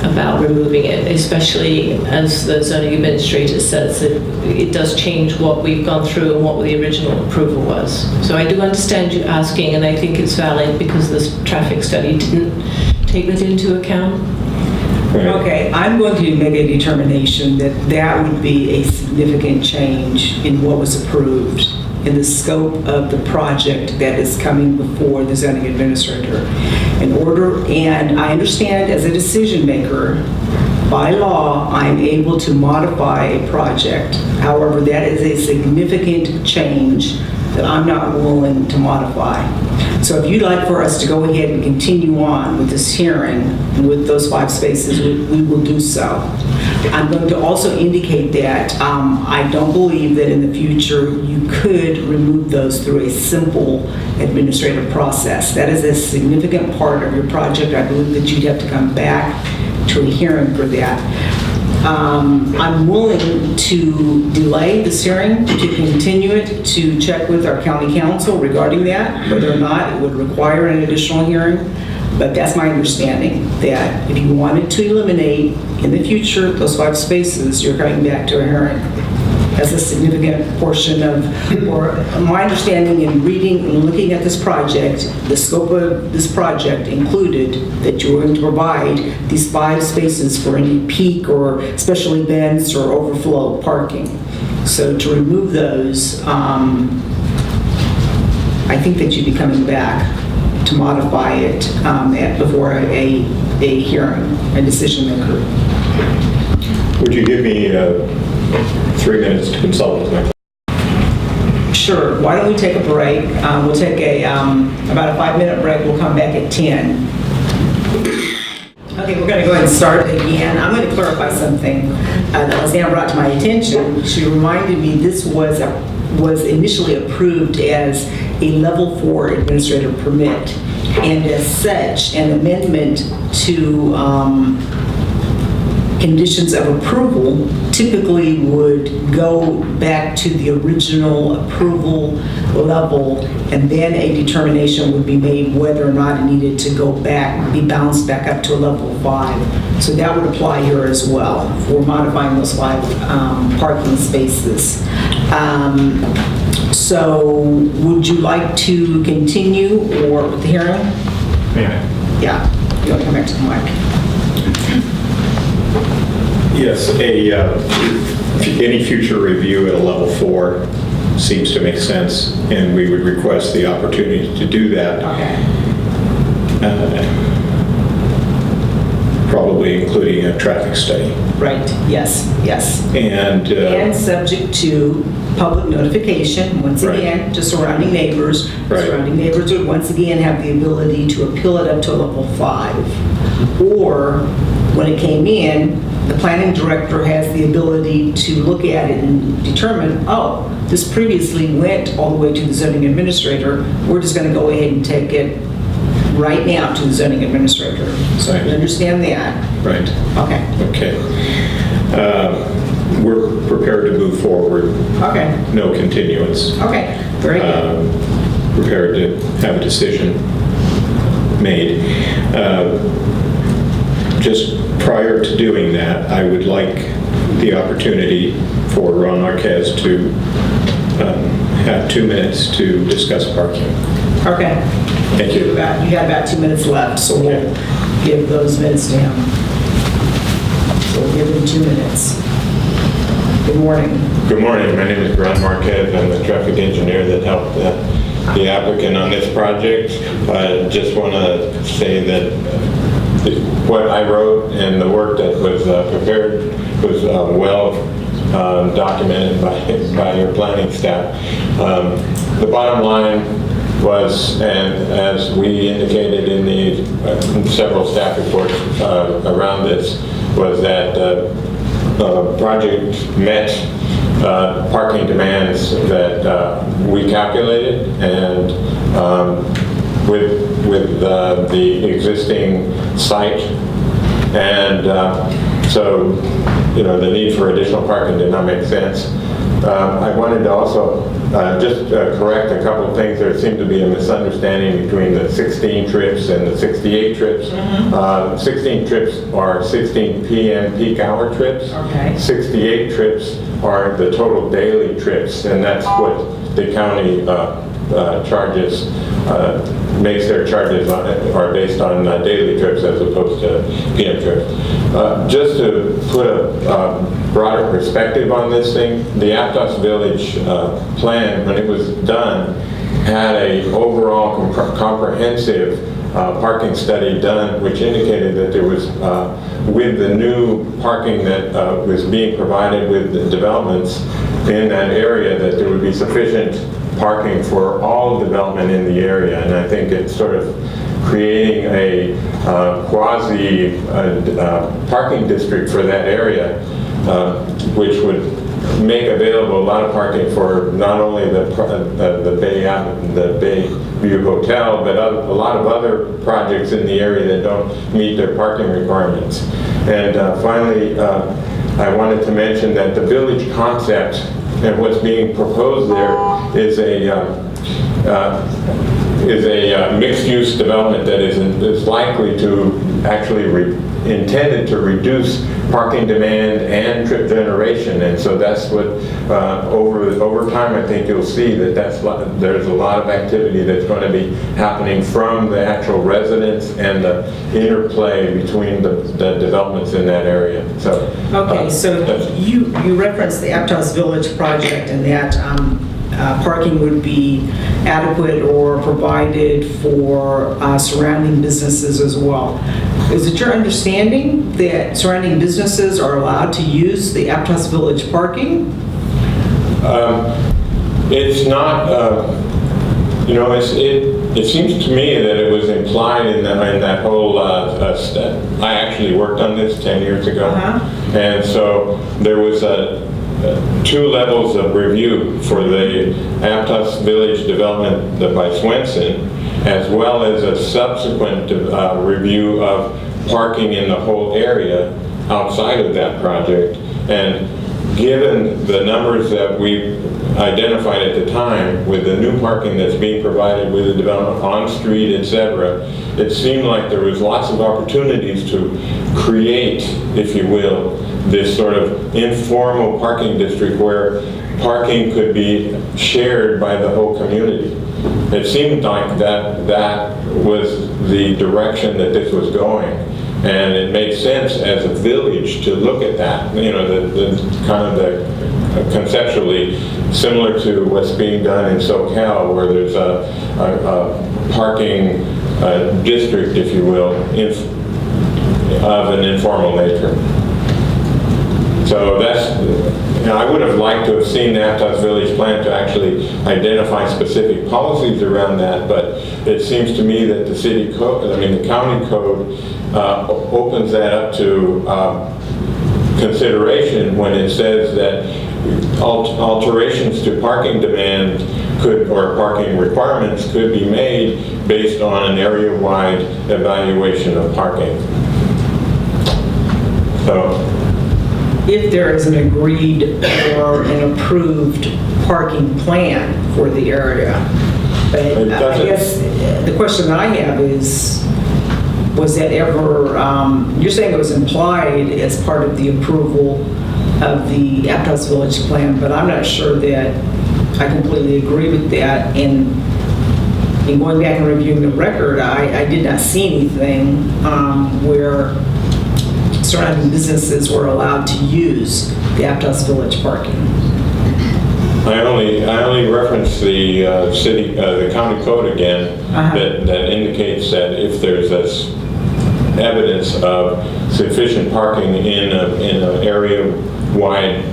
about removing it, especially as the zoning administrator says that it does change what we've gone through and what the original approval was. So I do understand you asking, and I think it's valid because this traffic study didn't take that into account. Okay, I'm going to make a determination that that would be a significant change in what was approved in the scope of the project that is coming before the zoning administrator. And I understand as a decision maker, by law, I'm able to modify a project. However, that is a significant change that I'm not willing to modify. So if you'd like for us to go ahead and continue on with this hearing with those 5 spaces, we will do so. I'm going to also indicate that I don't believe that in the future you could remove those through a simple administrative process. That is a significant part of your project. I believe that you'd have to come back to a hearing for that. I'm willing to delay this hearing, to continue it, to check with our county council regarding that, whether or not it would require an additional hearing. But that's my understanding, that if you wanted to eliminate in the future those 5 spaces, you're coming back to a hearing. That's a significant portion of, or my understanding in reading and looking at this project, the scope of this project included that you were going to provide these 5 spaces for any peak or special events or overflow parking. So to remove those, I think that you'd be coming back to modify it before a hearing, a decision maker. Would you give me 3 minutes to consult with my client? Sure. Why don't we take a break? We'll take about a 5-minute break. We'll come back at 10. Okay, we're going to go ahead and start again. I'm going to clarify something that Lisanne brought to my attention. She reminded me this was initially approved as a level 4 administrative permit, and as such, an amendment to conditions of approval typically would go back to the original approval level, and then a determination would be made whether or not it needed to go back, be bounced back up to a level 5. So that would apply here as well for modifying those 5 parking spaces. So would you like to continue or with the hearing? Yeah. You want to come back to the mic? Yes, any future review at a level 4 seems to make sense, and we would request the opportunity to do that. Okay. Probably including a traffic study. Right, yes. And Subject to public notification, once Right. again, to surrounding neighbors. Right. Surrounding neighbors would once again have the ability to appeal it up to a level 5. Or, when it came in, the planning director has the ability to look at it and determine, oh, this previously went all the way to the zoning administrator. We're just going to go ahead and take it right now to the zoning administrator. So Right. you understand that? Right. Okay. We're prepared to move forward. Okay. No continuance. Okay. Very good. Prepared to have a decision made. Just prior to doing that, I would like the opportunity for Ron Marquez to have 2 minutes to discuss parking. Okay. Thank you. You got about 2 minutes left, so we'll give those minutes to him. So we'll give him 2 minutes. Good morning. Good morning. My name is Ron Marquez. I'm the traffic engineer that helped the applicant on this project. I just want to say that what I wrote and the work that was prepared was well documented by your planning staff. The bottom line was, and as we indicated in the several staff reports around this, was that project met parking demands that we calculated, and with the existing site, and so the need for additional parking did not make sense. I wanted to also just correct a couple of things. There seemed to be a misunderstanding between the 16 trips and the 68 trips. 16 trips are 16 p.m. peak hour trips. Okay. 68 trips are the total daily trips, and that's what the county charges, makes their charges are based on daily trips as opposed to PM trips. Just to put a broader perspective on this thing, the Aptos Village plan, when it was done, had a overall comprehensive parking study done, which indicated that there was, with the new parking that was being provided with the developments in that area, that there would be sufficient parking for all development in the area. And I think it's sort of creating a quasi parking district for that area, which would make available a lot of parking for not only the Bayview Hotel, but a lot of other projects in the area that don't meet their parking requirements. And finally, I wanted to mention that the village concept and what's being proposed there is a mixed-use development that is likely to actually intended to reduce parking demand and trip generation, and so that's what over time I think you'll see that there's a lot of activity that's going to be happening from the actual residents and the interplay between the developments in that area. So Okay, so you referenced the Aptos Village project, and that parking would be adequate or provided for surrounding businesses as well. Is it your understanding that surrounding businesses are allowed to use the Aptos Village parking? It's not, it seems to me that it was implied in that whole, I actually worked on this 10 years ago. And so there was 2 levels of review for the Aptos Village development by Swenson, as well as a subsequent review of parking in the whole area outside of that project. And given the numbers that we identified at the time with the new parking that's being provided with the development on street, etc., it seemed like there was lots of opportunities to create, if you will, this sort of informal parking district where parking could be shared by the whole community. It seemed like that was the direction that this was going, and it made sense as a village to look at that. Conceptually similar to what's being done in SoCal, where there's a parking district, if you will, of an informal nature. So that's, I would have liked to have seen the Aptos Village plan to actually identify specific policies around that, but it seems to me that the city code, the county code opens that up to consideration when it says that alterations to parking demand or parking requirements could be made based on an area-wide evaluation of parking. So, if there is an agreed or an approved parking plan for the area. But I guess the question that I have is, was that ever, you're saying it was implied as part of the approval of the Aptos Village plan, but I'm not sure that I completely agree with that. And in going back and reviewing the record, I did not see anything where surrounding businesses were allowed to use the Aptos Village parking. I only reference the the county code again, that indicates that if there's this evidence of sufficient parking in an area-wide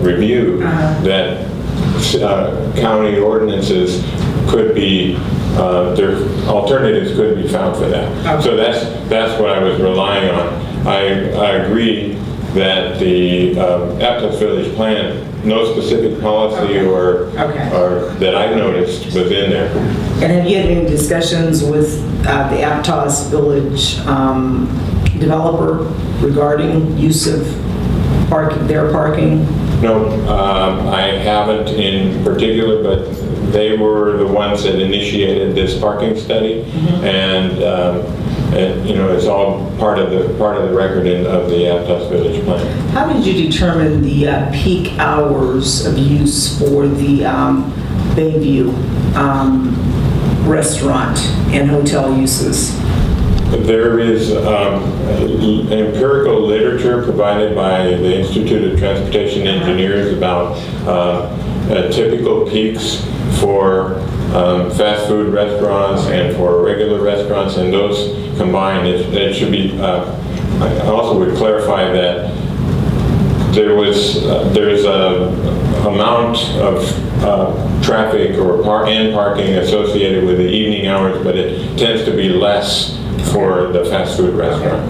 review, that county ordinances could be, their alternatives could be found for that. Okay. So that's what I was relying on. I agree that the Aptos Village Plan, no specific policy or that I noticed was in there. And have you had any discussions with the Aptos Village developer regarding use of their parking? No, I haven't in particular, but they were the ones that initiated this parking study, and you know, it's all part of the record of the Aptos Village Plan. How did you determine the peak hours of use for the Bayview restaurant and hotel uses? There is empirical literature provided by the Institute of Transportation Engineers about typical peaks for fast food restaurants and for regular restaurants, and those combined, it should be, I also would clarify that there's a amount of traffic or parking associated with the evening hours, but it tends to be less for the fast food restaurant.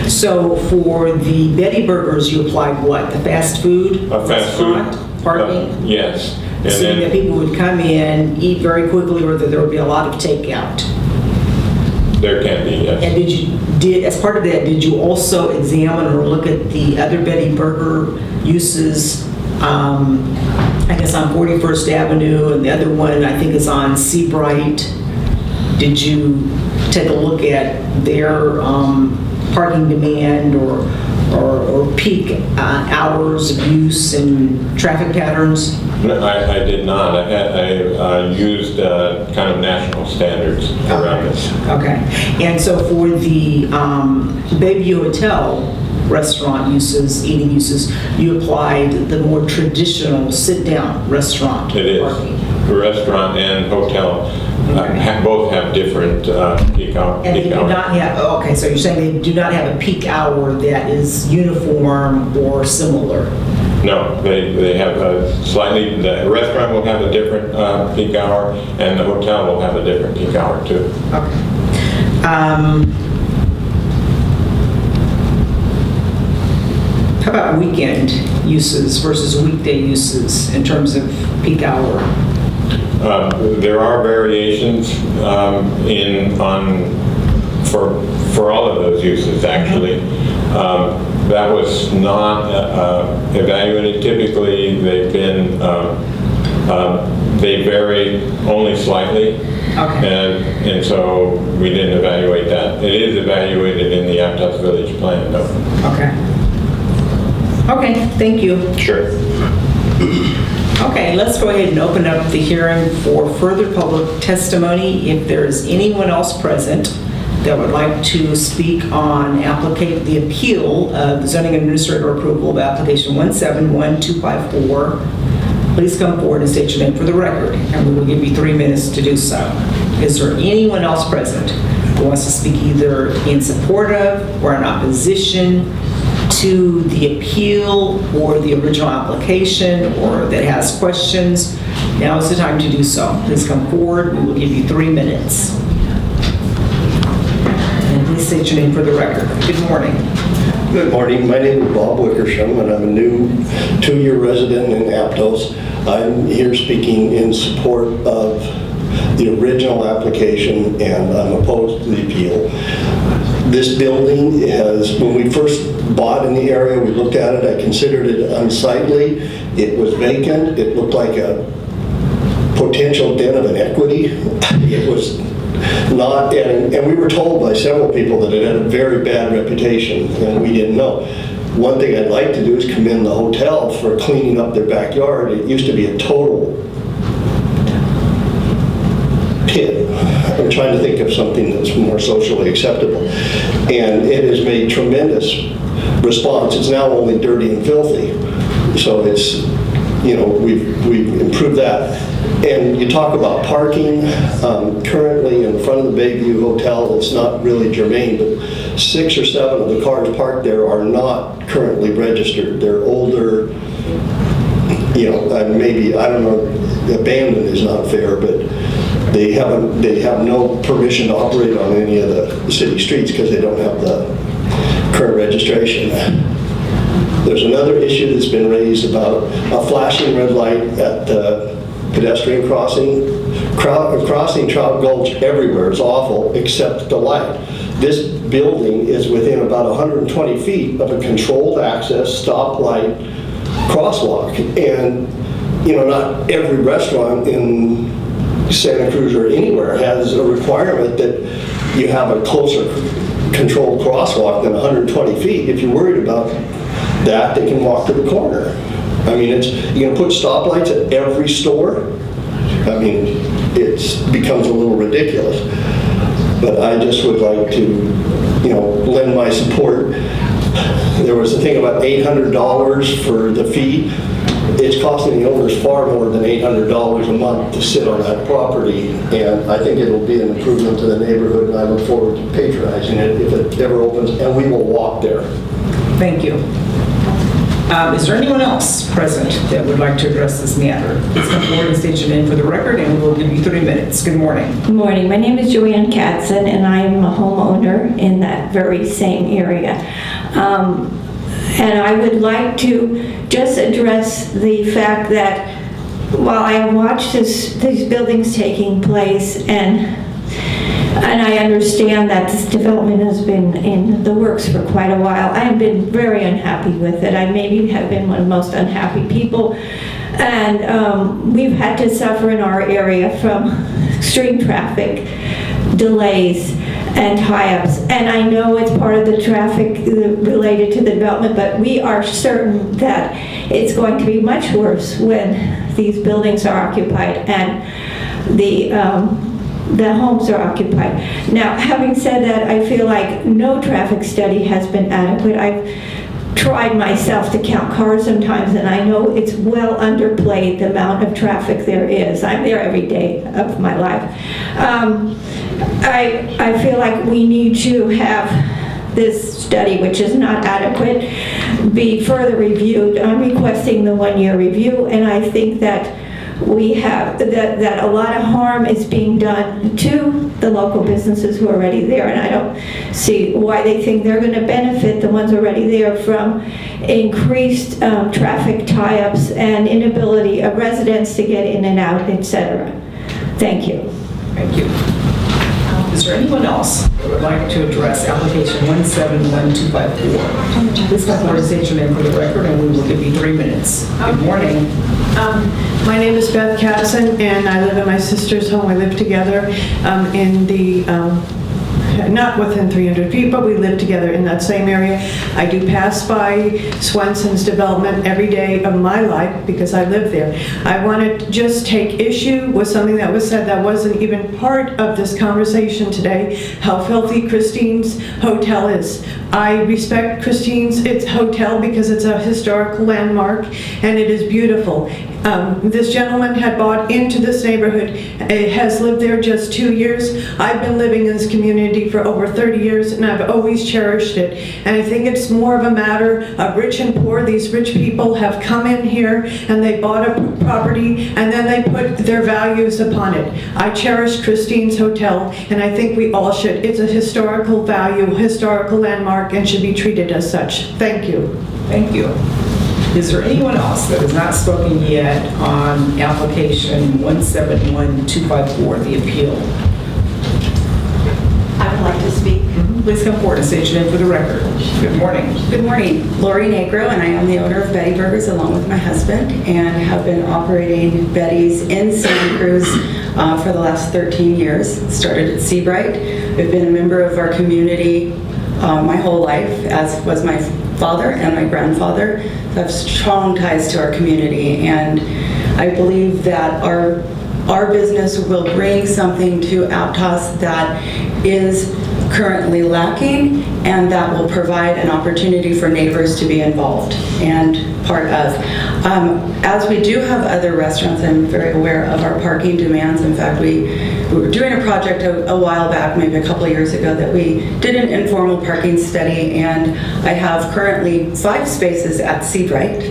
So for the Betty Burgers, you applied what? The fast food restaurant parking? Yes. And So that people would come in, eat very quickly, or that there would be a lot of takeout? There can be, yes. And as part of that, did you also examine or look at the other Betty Burger uses, I guess on 41st Avenue, and the other one I think is on Seabright? Did you take a look at their parking demand or peak hours of use and traffic patterns? No, I did not. I used kind of national standards around this. Okay. And so for the Bayview Hotel restaurant uses, eating uses, you applied the more traditional sit-down restaurant It is. parking. The restaurant and hotel both have different peak hours. And they do not have, okay, so you're saying they do not have a peak hour that is uniform or similar? No, they have a slightly, the restaurant will have a different peak hour, and the hotel will have a different peak hour too. Okay. How about weekend uses versus weekday uses in terms of peak hour? There are variations for all of those uses, actually. That was not evaluated. Typically, they've been they vary only slightly, and so we didn't evaluate that. It is evaluated in the Aptos Village Plan, though. Okay. Okay, thank you. Sure. Okay, let's go ahead and open up the hearing for further public testimony. If there is anyone else present that would like to speak on the appeal of the zoning administrator approval of application 171254, please come forward and state your name for the record, and we will give you 3 minutes to do so. Is there anyone else present who wants to speak either in support of or in opposition to the appeal or the original application, or that has questions? Now is the time to do so. Please come forward. We will give you 3 minutes. And please state your name for the record. Good morning. Good morning. My name is Bob Wickersham, and I'm a new 2-year resident in Aptos. I'm here speaking in support of the original application, and I'm opposed to the appeal. This building has, when we first bought in the area, we looked at it, I considered it unsightly. It was vacant. It looked like a potential den of inequity. It was not, and we were told by several people that it had a very bad reputation, and we didn't know. One thing I'd like to do is commend the hotel for cleaning up their backyard. It used to be a total pit. I'm trying to think of something that's more socially acceptable. And it has made tremendous response. It's now only dirty and filthy. So it's, you know, we've improved that. And you talk about parking, currently in front of the Bayview Hotel, it's not really germane, but 6 or 7 of the cars parked there are not currently registered. They're older, you know, maybe, I don't know, abandoned is not fair, but they have no permission to operate on any of the city streets because they don't have the current registration. There's another issue that's been raised about a flashing red light at the pedestrian crossing Trout Gulch everywhere. It's awful, except the light. This building is within about 120 feet of a controlled access stoplight crosswalk. And, you know, not every restaurant in Santa Cruz or anywhere has a requirement that you have a closer controlled crosswalk than 120 feet. If you're worried about that, they can walk to the corner. I mean, you're going to put stoplights at every store? I mean, it becomes a little ridiculous. But I just would like to, you know, lend my support. There was a thing about $800 for the fee. It's costing the owners far more than $800 a month to sit on that property, and I think it'll be an improvement to the neighborhood, and I look forward to patronizing it if it ever opens, and we will walk there. Thank you. Is there anyone else present that would like to address this matter? Please come forward and state your name for the record, and we'll give you 3 minutes. Good morning. Good morning. My name is Joanne Katzen, and I am a homeowner in that very same area. And I would like to just address the fact that while I have watched these buildings taking place, and I understand that this development has been in the works for quite a while, I have been very unhappy with it. I maybe have been one of the most unhappy people. And we've had to suffer in our area from extreme traffic delays and tie-ups. And I know it's part of the traffic related to the development, but we are certain that it's going to be much worse when these buildings are occupied and the homes are occupied. Now, having said that, I feel like no traffic study has been adequate. I've tried myself to count cars sometimes, and I know it's well underplayed the amount of traffic there is. I'm there every day of my life. I feel like we need to have this study, which is not adequate, be further reviewed. I'm requesting the 1-year review, and I think that we have that a lot of harm is being done to the local businesses who are already there, and I don't see why they think they're going to benefit, the ones already there, from increased traffic tie-ups and inability of residents to get in and out, etc. Thank you. Thank you. Is there anyone else who would like to address application 171254? Please come forward and state your name for the record, and we will give you 3 minutes. Good morning. My name is Beth Katzen, and I live in my sister's home. We live together in the, not within 300 feet, but we live together in that same area. I do pass by Swenson's development every day of my life because I live there. I want to just take issue with something that was said that wasn't even part of this conversation today, how filthy Christine's Hotel is. I respect Christine's hotel because it's a historical landmark and it is beautiful. This gentleman had bought into this neighborhood, has lived there just 2 years. I've been living in this community for over 30 years and I've always cherished it. And I think it's more of a matter of rich and poor. These rich people have come in here and they bought a property and then they put their values upon it. I cherish Christine's Hotel and I think we all should. It's a historical value, historical landmark, and should be treated as such. Thank you. Thank you. Is there anyone else that has not spoken yet on application 171254, the appeal? I would like to speak. Please come forward and state your name for the record. Good morning. Good morning. Lori Negro, and I am the owner of Betty Burgers along with my husband, and have been operating Betty's in Santa Cruz for the last 13 years. Started at Seabright. We've been a member of our community my whole life, as was my father and my grandfather. So I have strong ties to our community, and I believe that our our business will bring something to Aptos that is currently lacking, and that will provide an opportunity for neighbors to be involved and part of. As we do have other restaurants, I'm very aware of our parking demands. In fact, we were doing a project a while back, maybe a couple of years ago, that we did an informal parking study, and I have currently 5 spaces at Seabright,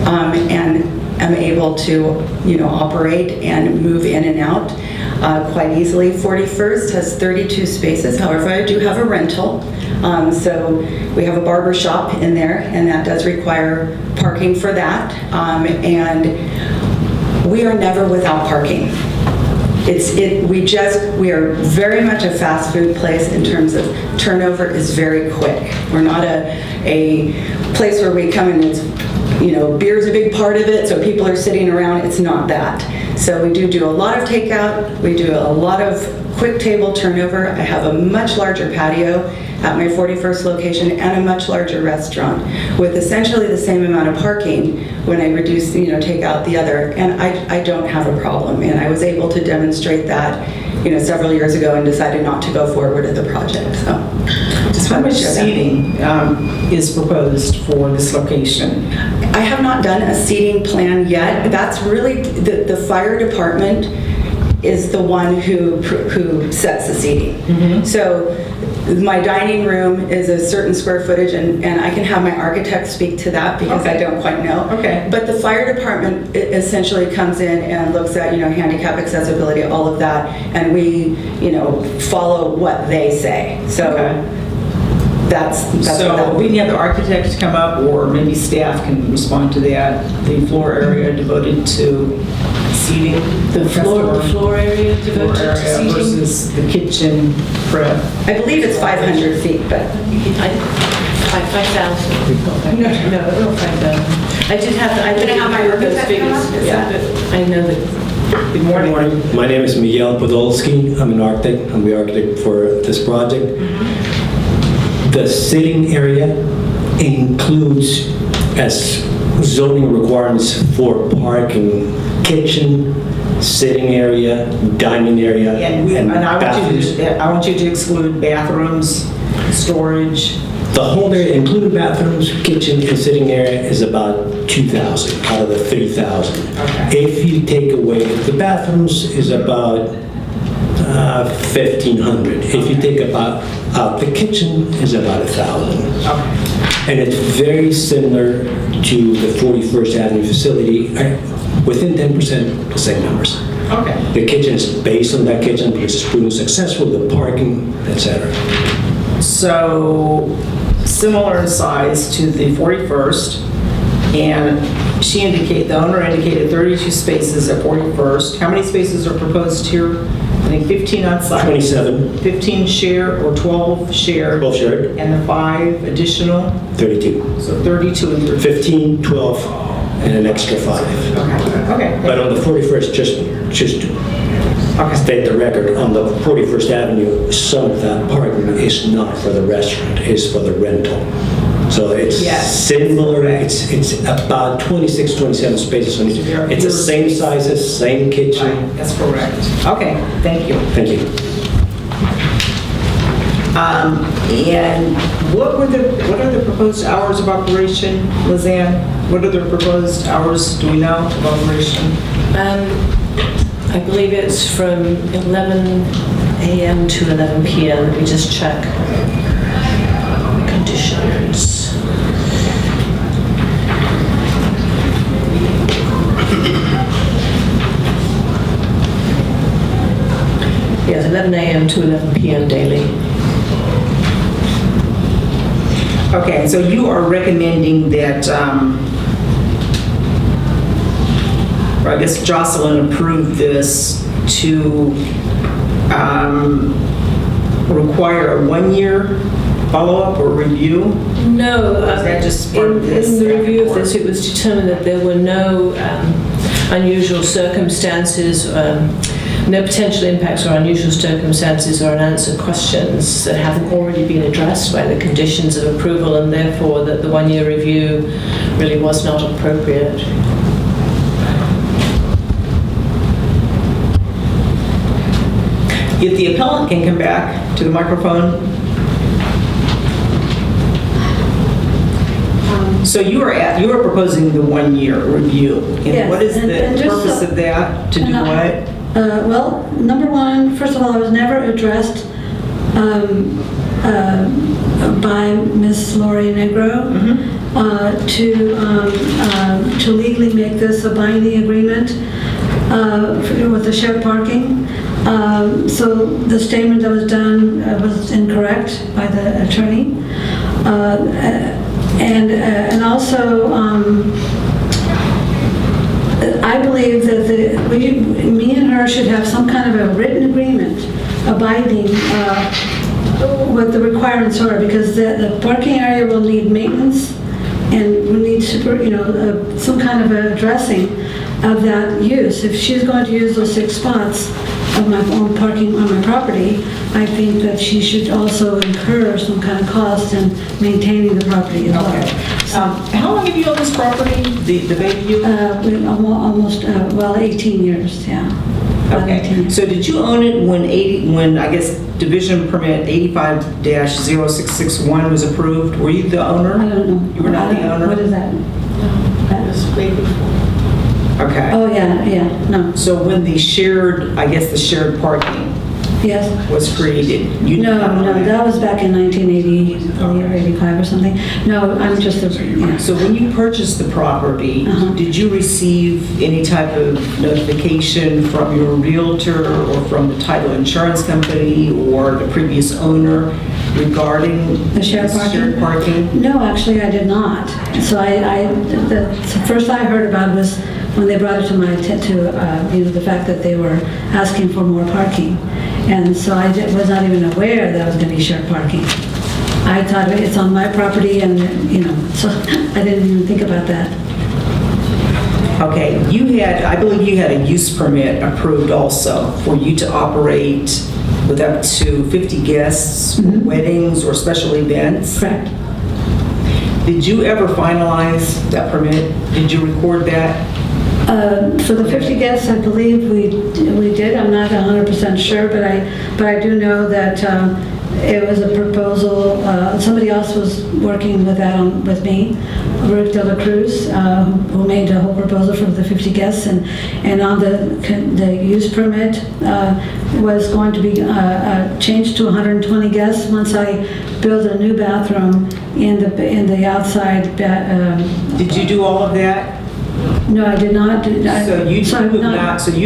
and am able to, operate and move in and out quite easily. 41st has 32 spaces. However, I do have a rental. So we have a barber shop in there, and that does require parking for that. And we are never without parking. We are very much a fast food place in terms of turnover is very quick. We're not a place where we come and it's, beer's a big part of it, so people are sitting around. It's not that. So we do a lot of takeout. We do a lot of quick table turnover. I have a much larger patio at my 41st location and a much larger restaurant with essentially the same amount of parking when I reduce, take out the other. And I don't have a problem. And I was able to demonstrate that, several years ago and decided not to go forward with the project. So just How wanted much to share that. seating is proposed for this location? I have not done a seating plan yet. That's really, the fire department is the one who sets the seating. So my dining room is a certain square footage, and I can have my architect speak to that because I don't quite know. Okay. But the fire department essentially comes in and looks at, handicap accessibility, all of that, and we, follow what they say. So that's what So that we can have the architect come up, or maybe staff can respond to that. The floor area devoted to seating. The floor area devoted to seating? Versus the kitchen prep. I believe it's 500 feet, but 5,000. No, not 5,000. I did have, I didn't have my those figures. Yeah. But I know that. Good morning. Good morning. My name is Miguel Podolsky. I'm an architect. I'm the architect for this project. The sitting area includes, as zoning requirements for parking, kitchen, sitting area, dining area, And bathrooms. I want you to exclude bathrooms, storage. The whole area, including bathrooms, kitchen, and sitting area, is about 2,000 out of the 3,000. Okay. If you take away the bathrooms, is about 1,500. If you take out the kitchen, is about 1,000. Okay. And it's very similar to the 41st Avenue facility, within 10%, the same numbers. Okay. The kitchen is based on that kitchen, which is proven successful, the parking, etc. So similar in size to the 41st, and the owner indicated 32 spaces at 41st. How many spaces are proposed here? I think 15 on site. 27, 15 shared or 12 shared. 12 shared, And the 5 additional, 32. so 32 and 30. 15, 12, and an extra 5. Okay. But on the 41st, just to state the record, on the 41st Avenue, some of that parking is not for the restaurant, it's for the rental. So it's similar, it's about 26, 27 spaces on each. It's the same sizes, same kitchen. Right, that's correct. Okay, thank you. Thank you. And what are the proposed hours of operation, Lizanne? What are the proposed hours, do we know, of operation? I believe it's from 11 a.m. to 11 p.m. Let me just check. Conditions. Yes, 11 a.m. to 11 p.m. daily. Okay, so you are recommending that, or I guess Jocelyn approved this to require a 1-year follow-up or review? No, Is that just part of this in the review of report? this, it was determined that there were no unusual circumstances, no potential impacts or unusual circumstances or unanswered questions that haven't already been addressed by the conditions of approval, and therefore that the 1-year review really was not appropriate. If the appellant can come back to the microphone. So you were proposing the 1-year review. And Yes, what is and the just purpose so- of that? To do what? Well, number one, first of all, I was never addressed by Ms. Lori Negro to legally make this a binding agreement with the shared parking. So the statement that was done was incorrect by the attorney. And also, I believe that me and her should have some kind of a written agreement abiding what the requirements are, because the parking area will need maintenance and we need some kind of a addressing of that use. If she's going to use those 6 spots of my own parking on my property, I think that she should also incur some kind of cost in maintaining the property as well. Okay. How long have you owned this property, the Bayview? Almost, 18 years, yeah. About 18 Okay. years. So did you own it when I guess division permit 85-0661 was approved? Were you the owner? I don't know. You were not the owner? What is that? Okay. Oh, yeah, no. So when the shared parking Yes? was created, you did not own No, it? that was back in 1980 or 85 or something. No, I'm just yeah. So when you purchased the property, did you receive any type of notification from your realtor or from the title insurance company or the previous owner regarding The shared parking? No, actually, I did not. So the first I heard about was when they brought it to my attention, the fact that they were asking for more parking. And so I was not even aware that was going to be shared parking. I thought it's on my property and, so I didn't even think about that. Okay, I believe you had a use permit approved also for you to operate with up to 50 guests, weddings or special events. Correct. Did you ever finalize that permit? Did you record that? For the 50 guests, I believe we did. I'm not 100% sure, but I do know that it was a proposal. Somebody else was working with that with me, Rick De La Cruz, who made a whole proposal for the 50 guests, and on the use permit was going to be changed to 120 guests once I build a new bathroom in the outside. Did you do all of that? No, I did not. So you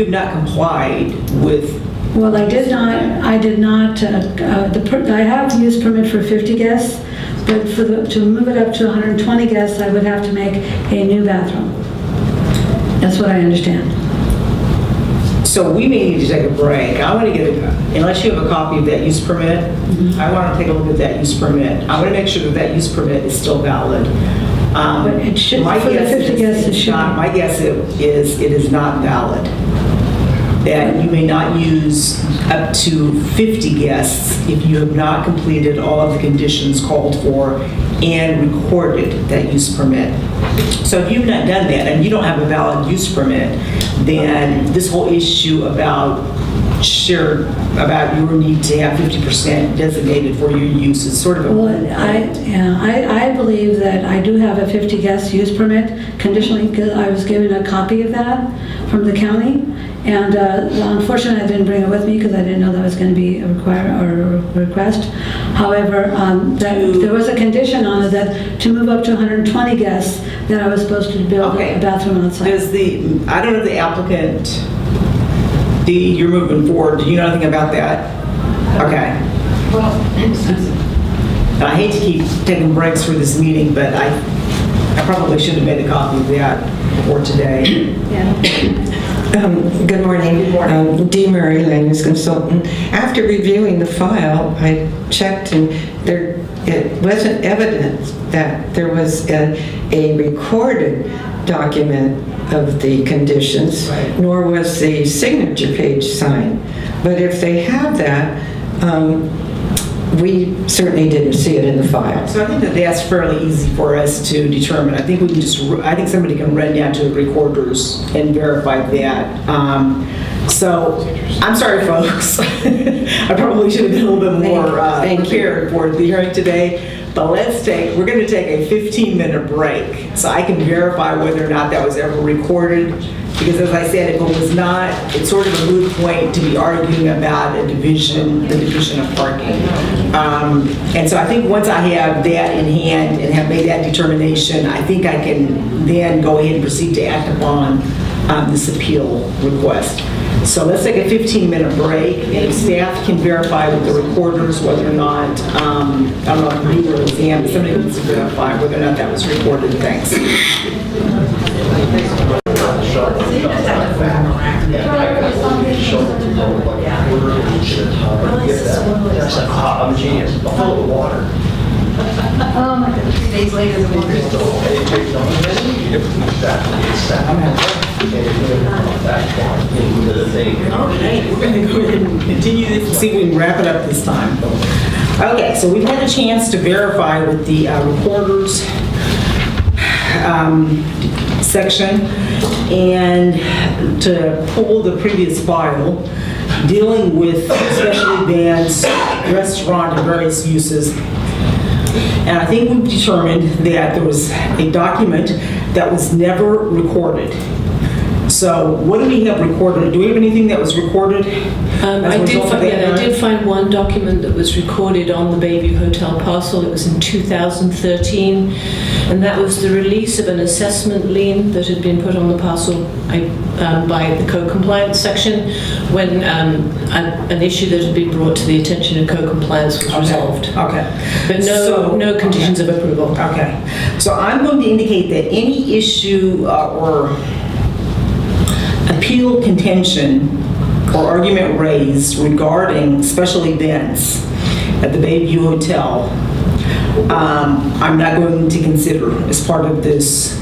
have not complied with. Well, I did not. I have use permit for 50 guests, but to move it up to 120 guests, I would have to make a new bathroom. That's what I understand. So we may need to take a break. I want to unless you have a copy of that use permit, I want to take a look at that use permit. I want to make sure that use permit is still valid. But it should, for the 50 guests, it should be. My guess is it is not valid. That you may not use up to 50 guests if you have not completed all of the conditions called for and recorded that use permit. So if you've not done that and you don't have a valid use permit, then this whole issue about your need to have 50% designated for your use is sort of a... Well, I believe that I do have a 50 guest use permit conditionally, because I was given a copy of that from the county. And unfortunately, I didn't bring it with me because I didn't know that was going to be a request. However, there was a condition on it that to move up to 120 guests, that I was supposed to build a bathroom outside. I don't know if the applicant, you're moving forward. Do you know anything about that? Okay. Well, I hate to keep taking breaks for this meeting, but I probably should have made a copy of that for today. Good morning. Good morning. Dee Murray, land use consultant. After reviewing the file, I checked and it wasn't evident that there was a recorded document of the conditions, nor was the signature page signed. But if they have that, we certainly didn't see it in the file. So I think that that's fairly easy for us to determine. I think we can I think somebody can run down to the recorders and verify that. So, I'm sorry, folks. I probably should have been a little bit more prepared for the hearing today. But we're going to take a 15-minute break so I can verify whether or not that was ever recorded. Because as I said, if it was not, it's sort of a moot point to be arguing about the division of parking. And so I think once I have that in hand and have made that determination, I think I can then go ahead and proceed to act upon this appeal request. So let's take a 15-minute break, and if staff can verify with the recorders whether or not, I don't know if you or Liam, but somebody needs to verify whether or not that was recorded. Thanks. I'm a genius. I'll fill it with water. Oh my goodness, 3 days later, the water is still Okay, we're going to go ahead and continue this and see if we can wrap it up this time. Okay, so we've had a chance to verify with the recorders section and to pull the previous file dealing with special events, restaurant, and various uses. And I think we've determined that there was a document that was never recorded. So what do we have recorded? Do we have anything that was recorded? I did find one document that was recorded on the Bayview Hotel parcel. It was in 2013, and that was the release of an assessment lien that had been put on the parcel by the code compliance section when an issue that had been brought to the attention of code compliance was resolved. Okay. But no conditions of approval. Okay. So I'm going to indicate that any issue or appeal contention or argument raised regarding special events at the Bayview Hotel, I'm not going to consider as part of this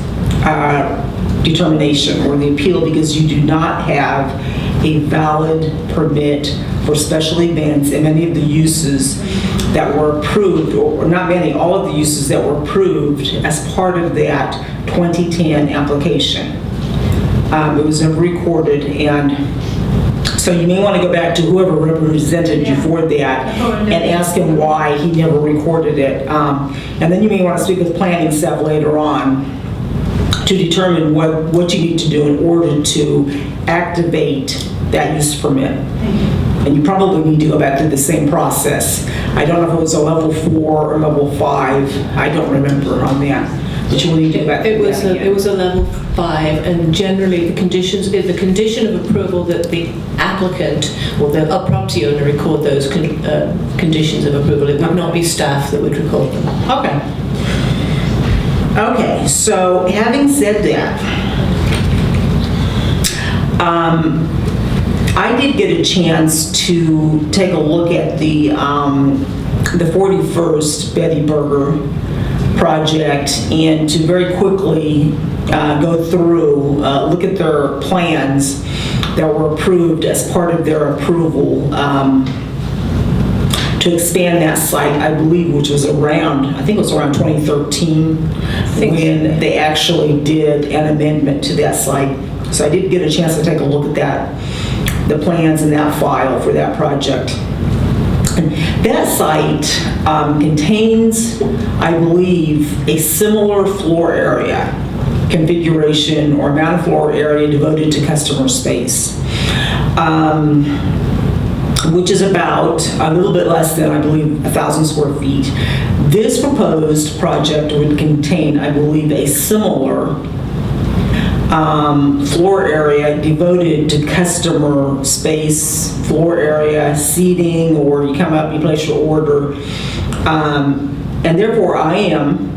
determination or the appeal because you do not have a valid permit for special events and many of the uses that were approved, or not many, all of the uses that were approved as part of that 2010 application. It was never recorded, and so you may want to go back to whoever represented you for that and ask him why he never recorded it. And then you may want to speak with planning staff later on to determine what you need to do in order to activate that use permit. And you probably need to go back to the same process. I don't know if it was a level 4 or level 5. I don't remember on that. But you will need to go back to It was a level 5, and generally the condition of approval that the applicant or the property owner record those conditions of approval. It would not be staff that would record them. Okay. Okay, so having said that, I did get a chance to take a look at the 41st Betty Burger project and to very quickly go through, look at their plans that were approved as part of their approval to expand that site, I believe, which was around, I think it was around 2013 when they actually did an amendment to that site. So I did get a chance to take a look at that, the plans in that file for that project. That site contains, I believe, a similar floor area configuration or amount of floor area devoted to customer space, which is about a little bit less than, I believe, 1,000 square feet. This proposed project would contain, I believe, a similar floor area devoted to customer space, floor area, seating, or you come up, you place your order. And therefore, I am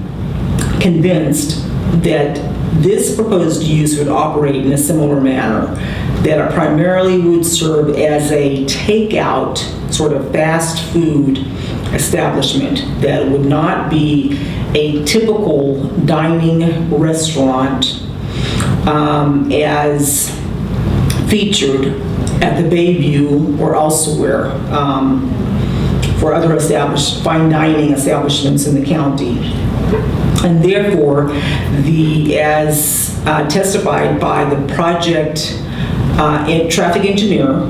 convinced that this proposed use would operate in a similar manner, that it primarily would serve as a takeout, sort of fast food establishment, that it would not be a typical dining restaurant as featured at the Bayview or elsewhere. for other fine dining establishments in the county. And therefore, as testified by the project traffic engineer,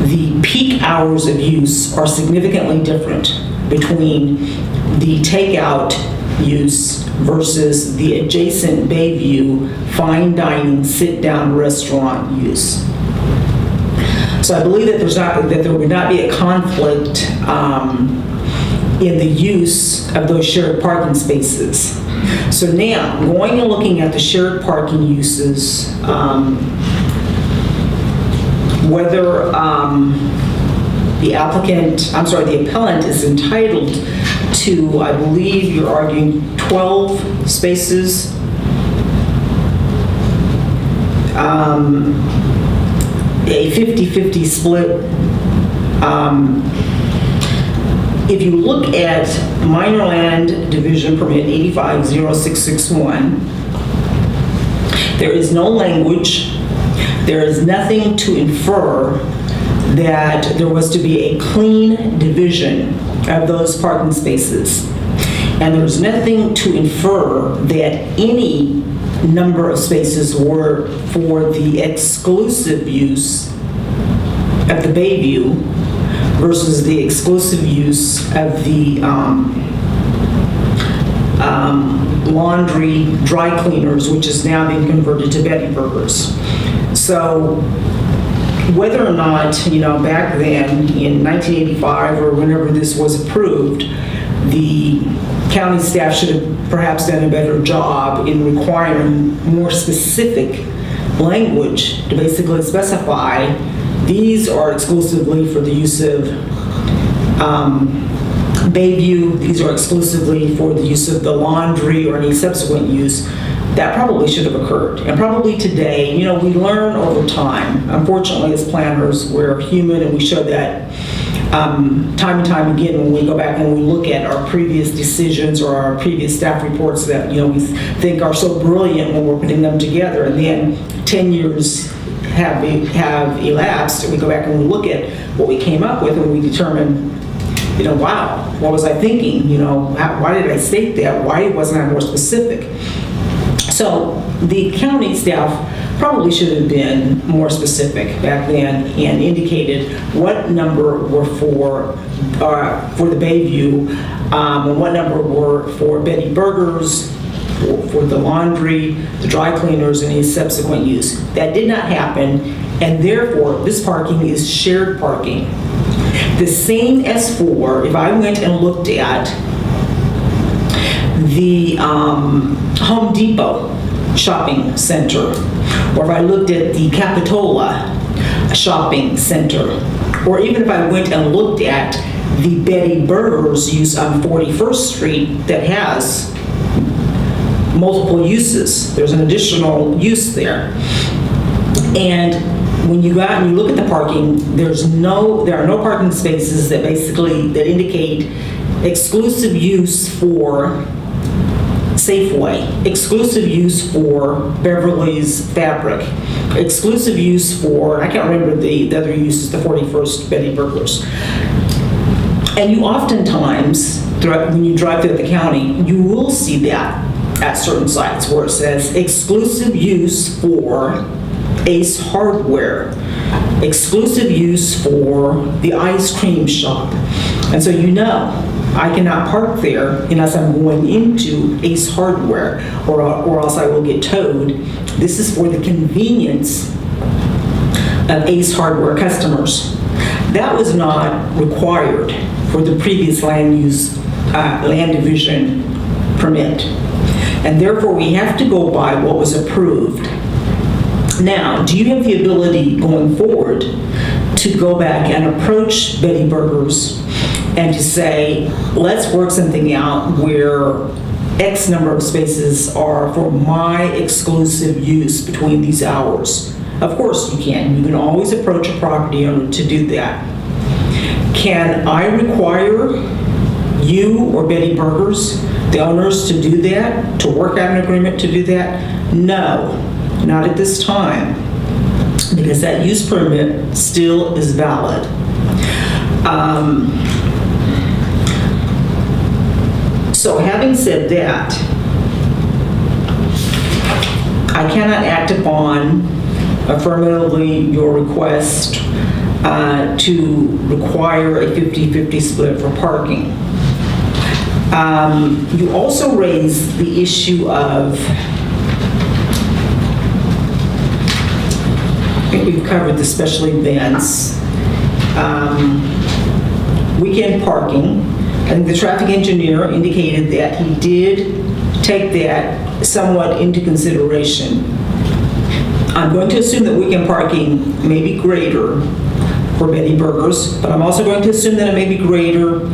the peak hours of use are significantly different between the takeout use versus the adjacent Bayview fine dining sit-down restaurant use. So I believe that there would not be a conflict in the use of those shared parking spaces. So now, going and looking at the shared parking uses, whether the appellant is entitled to, I believe you're arguing 12 spaces. A 50-50 split. If you look at Minor Land Division Permit 850661, there is no language, there is nothing to infer that there was to be a clean division of those parking spaces. And there's nothing to infer that any number of spaces were for the exclusive use of the Bayview versus the exclusive use of the laundry dry cleaners, which is now being converted to Betty Burgers. So whether or not, back then in 1985 or whenever this was approved, the county staff should have perhaps done a better job in requiring more specific language to basically specify these are exclusively for the use of Bayview, these are exclusively for the use of the laundry or any subsequent use. That probably should have occurred. And probably today, we learn over time. Unfortunately, as planners, we're human, and we show that time and time again when we go back and we look at our previous decisions or our previous staff reports that, we think are so brilliant when we're putting them together. And then 10 years have elapsed, and we go back and we look at what we came up with, and we determine, wow, what was I thinking? Why did I state that? Why wasn't I more specific? So the county staff probably should have been more specific back then and indicated what number were for the Bayview, and what number were for Betty Burgers, for the laundry, the dry cleaners, and any subsequent use. That did not happen, and therefore this parking is shared parking. The same as for, if I went and looked at the Home Depot shopping center, or if I looked at the Capitola shopping center, or even if I went and looked at the Betty Burgers use on 41st Street that has multiple uses. There's an additional use there. And when you go out and you look at the parking, there are no parking spaces that indicate exclusive use for Safeway, exclusive use for Beverly's Fabric, exclusive use for, I can't remember the other uses, the 41st Betty Burgers. And you oftentimes, when you drive through the county, you will see that at certain sites where it says exclusive use for Ace Hardware, exclusive use for the ice cream shop. And so I cannot park there unless I'm going into Ace Hardware, or else I will get towed. This is for the convenience of Ace Hardware customers. That was not required for the previous land division permit. And therefore, we have to go by what was approved. Now, do you have the ability going forward to go back and approach Betty Burgers and to say, let's work something out where X number of spaces are for my exclusive use between these hours? Of course you can. You can always approach a property owner to do that. Can I require you or Betty Burgers, the owners, to do that, to work out an agreement to do that? No, not at this time, because that use permit still is valid. So having said that, I cannot act upon affirmatively your request to require a 50-50 split for parking. You also raised the issue of, I think we've covered the special events, weekend parking. I think the traffic engineer indicated that he did take that somewhat into consideration. I'm going to assume that weekend parking may be greater for Betty Burgers, but I'm also going to assume that it may be greater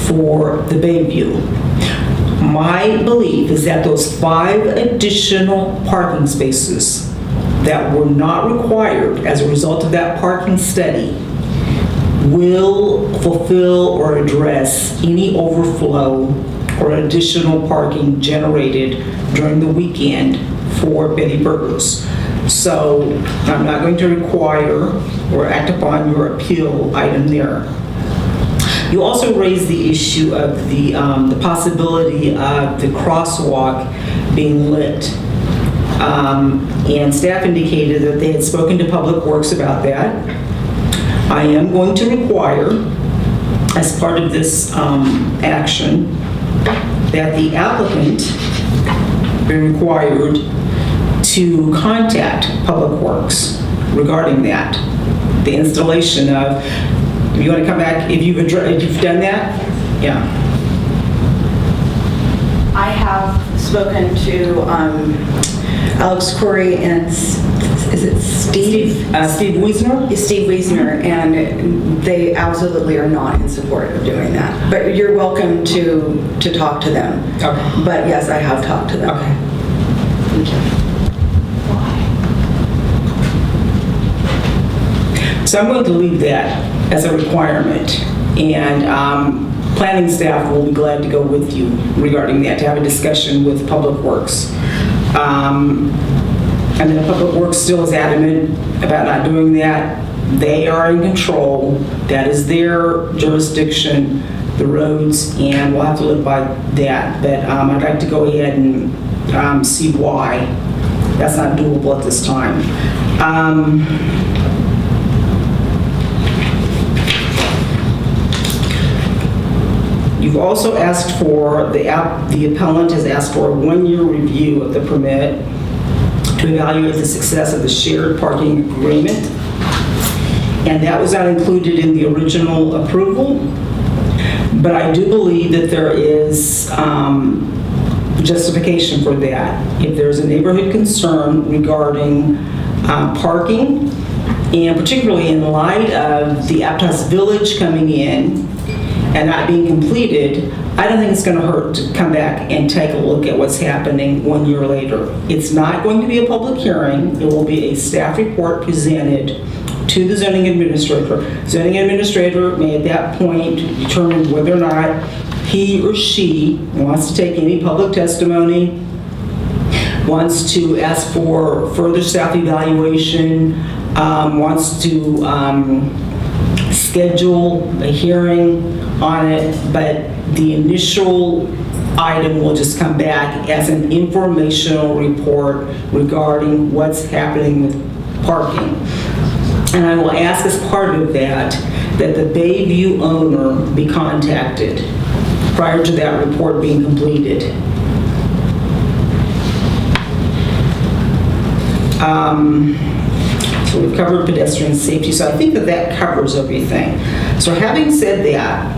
for the Bayview. My belief is that those 5 additional parking spaces that were not required as a result of that parking study will fulfill or address any overflow or additional parking generated during the weekend for Betty Burgers. So I'm not going to require or act upon your appeal item there. You also raised the issue of the possibility of the crosswalk being lit. And staff indicated that they had spoken to Public Works about that. I am going to require, as part of this action, that the applicant be required to contact Public Works regarding that. The installation of, if you want to come back, if you've done that, yeah. I have spoken to Alex Corey and is it Steve? Steve Wiesner? Steve Wiesner, and they absolutely are not in support of doing that. But you're welcome to talk to them. Okay. But yes, I have talked to them. Okay. Thank you. So I'm going to leave that as a requirement, and planning staff will be glad to go with you regarding that, to have a discussion with Public Works. And then Public Works still is adamant about not doing that. They are in control. That is their jurisdiction, the roads, and we'll have to live by that. But I'd like to go ahead and see why that's not doable at this time. You've also asked for, the appellant has asked for a 1-year review of the permit to evaluate the success of the shared parking agreement. And that was not included in the original approval, but I do believe that there is justification for that. If there's a neighborhood concern regarding parking, and particularly in light of the Aptos Village coming in and not being completed, I don't think it's going to hurt to come back and take a look at what's happening 1 year later. It's not going to be a public hearing. It will be a staff report presented to the zoning administrator. Zoning administrator may at that point determine whether or not he or she wants to take any public testimony, wants to ask for further staff evaluation, wants to schedule a hearing on it, but the initial item will just come back as an informational report regarding what's happening with parking. And I will ask as part of that the Bayview owner be contacted prior to that report being completed. So we've covered pedestrian safety, so I think that covers everything. So having said that,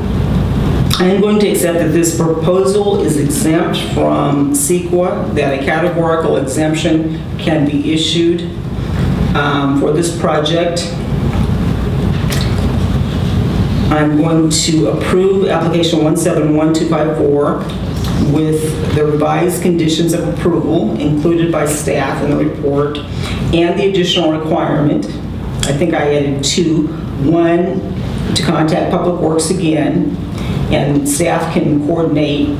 I am going to accept that this proposal is exempt from CEQA, that a categorical exemption can be issued for this project. I'm going to approve application 171254 with the revised conditions of approval included by staff in the report and the additional requirement. I think I added 2. 1, to contact Public Works again, and staff can coordinate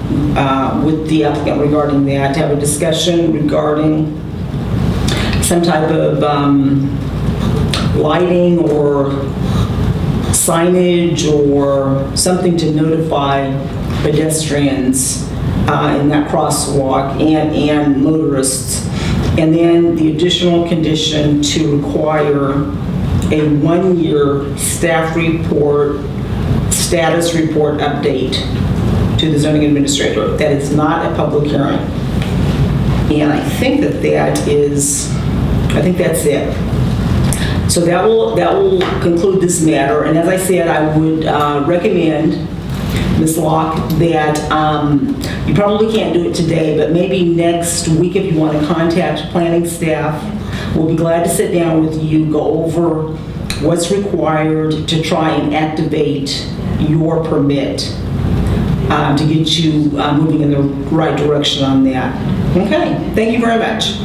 with the applicant regarding that, to have a discussion regarding some type of lighting or signage or something to notify pedestrians in that crosswalk and motorists. And then the additional condition to require a 1-year staff report, status report update to the zoning administrator. That is not a public hearing. And I think that's it. So that will conclude this matter. And as I said, I would recommend, Ms. Locke, that you probably can't do it today, but maybe next week if you want to contact planning staff, we'll be glad to sit down with you, go over what's required to try and activate your permit to get you moving in the right direction on that. Okay, thank you very much.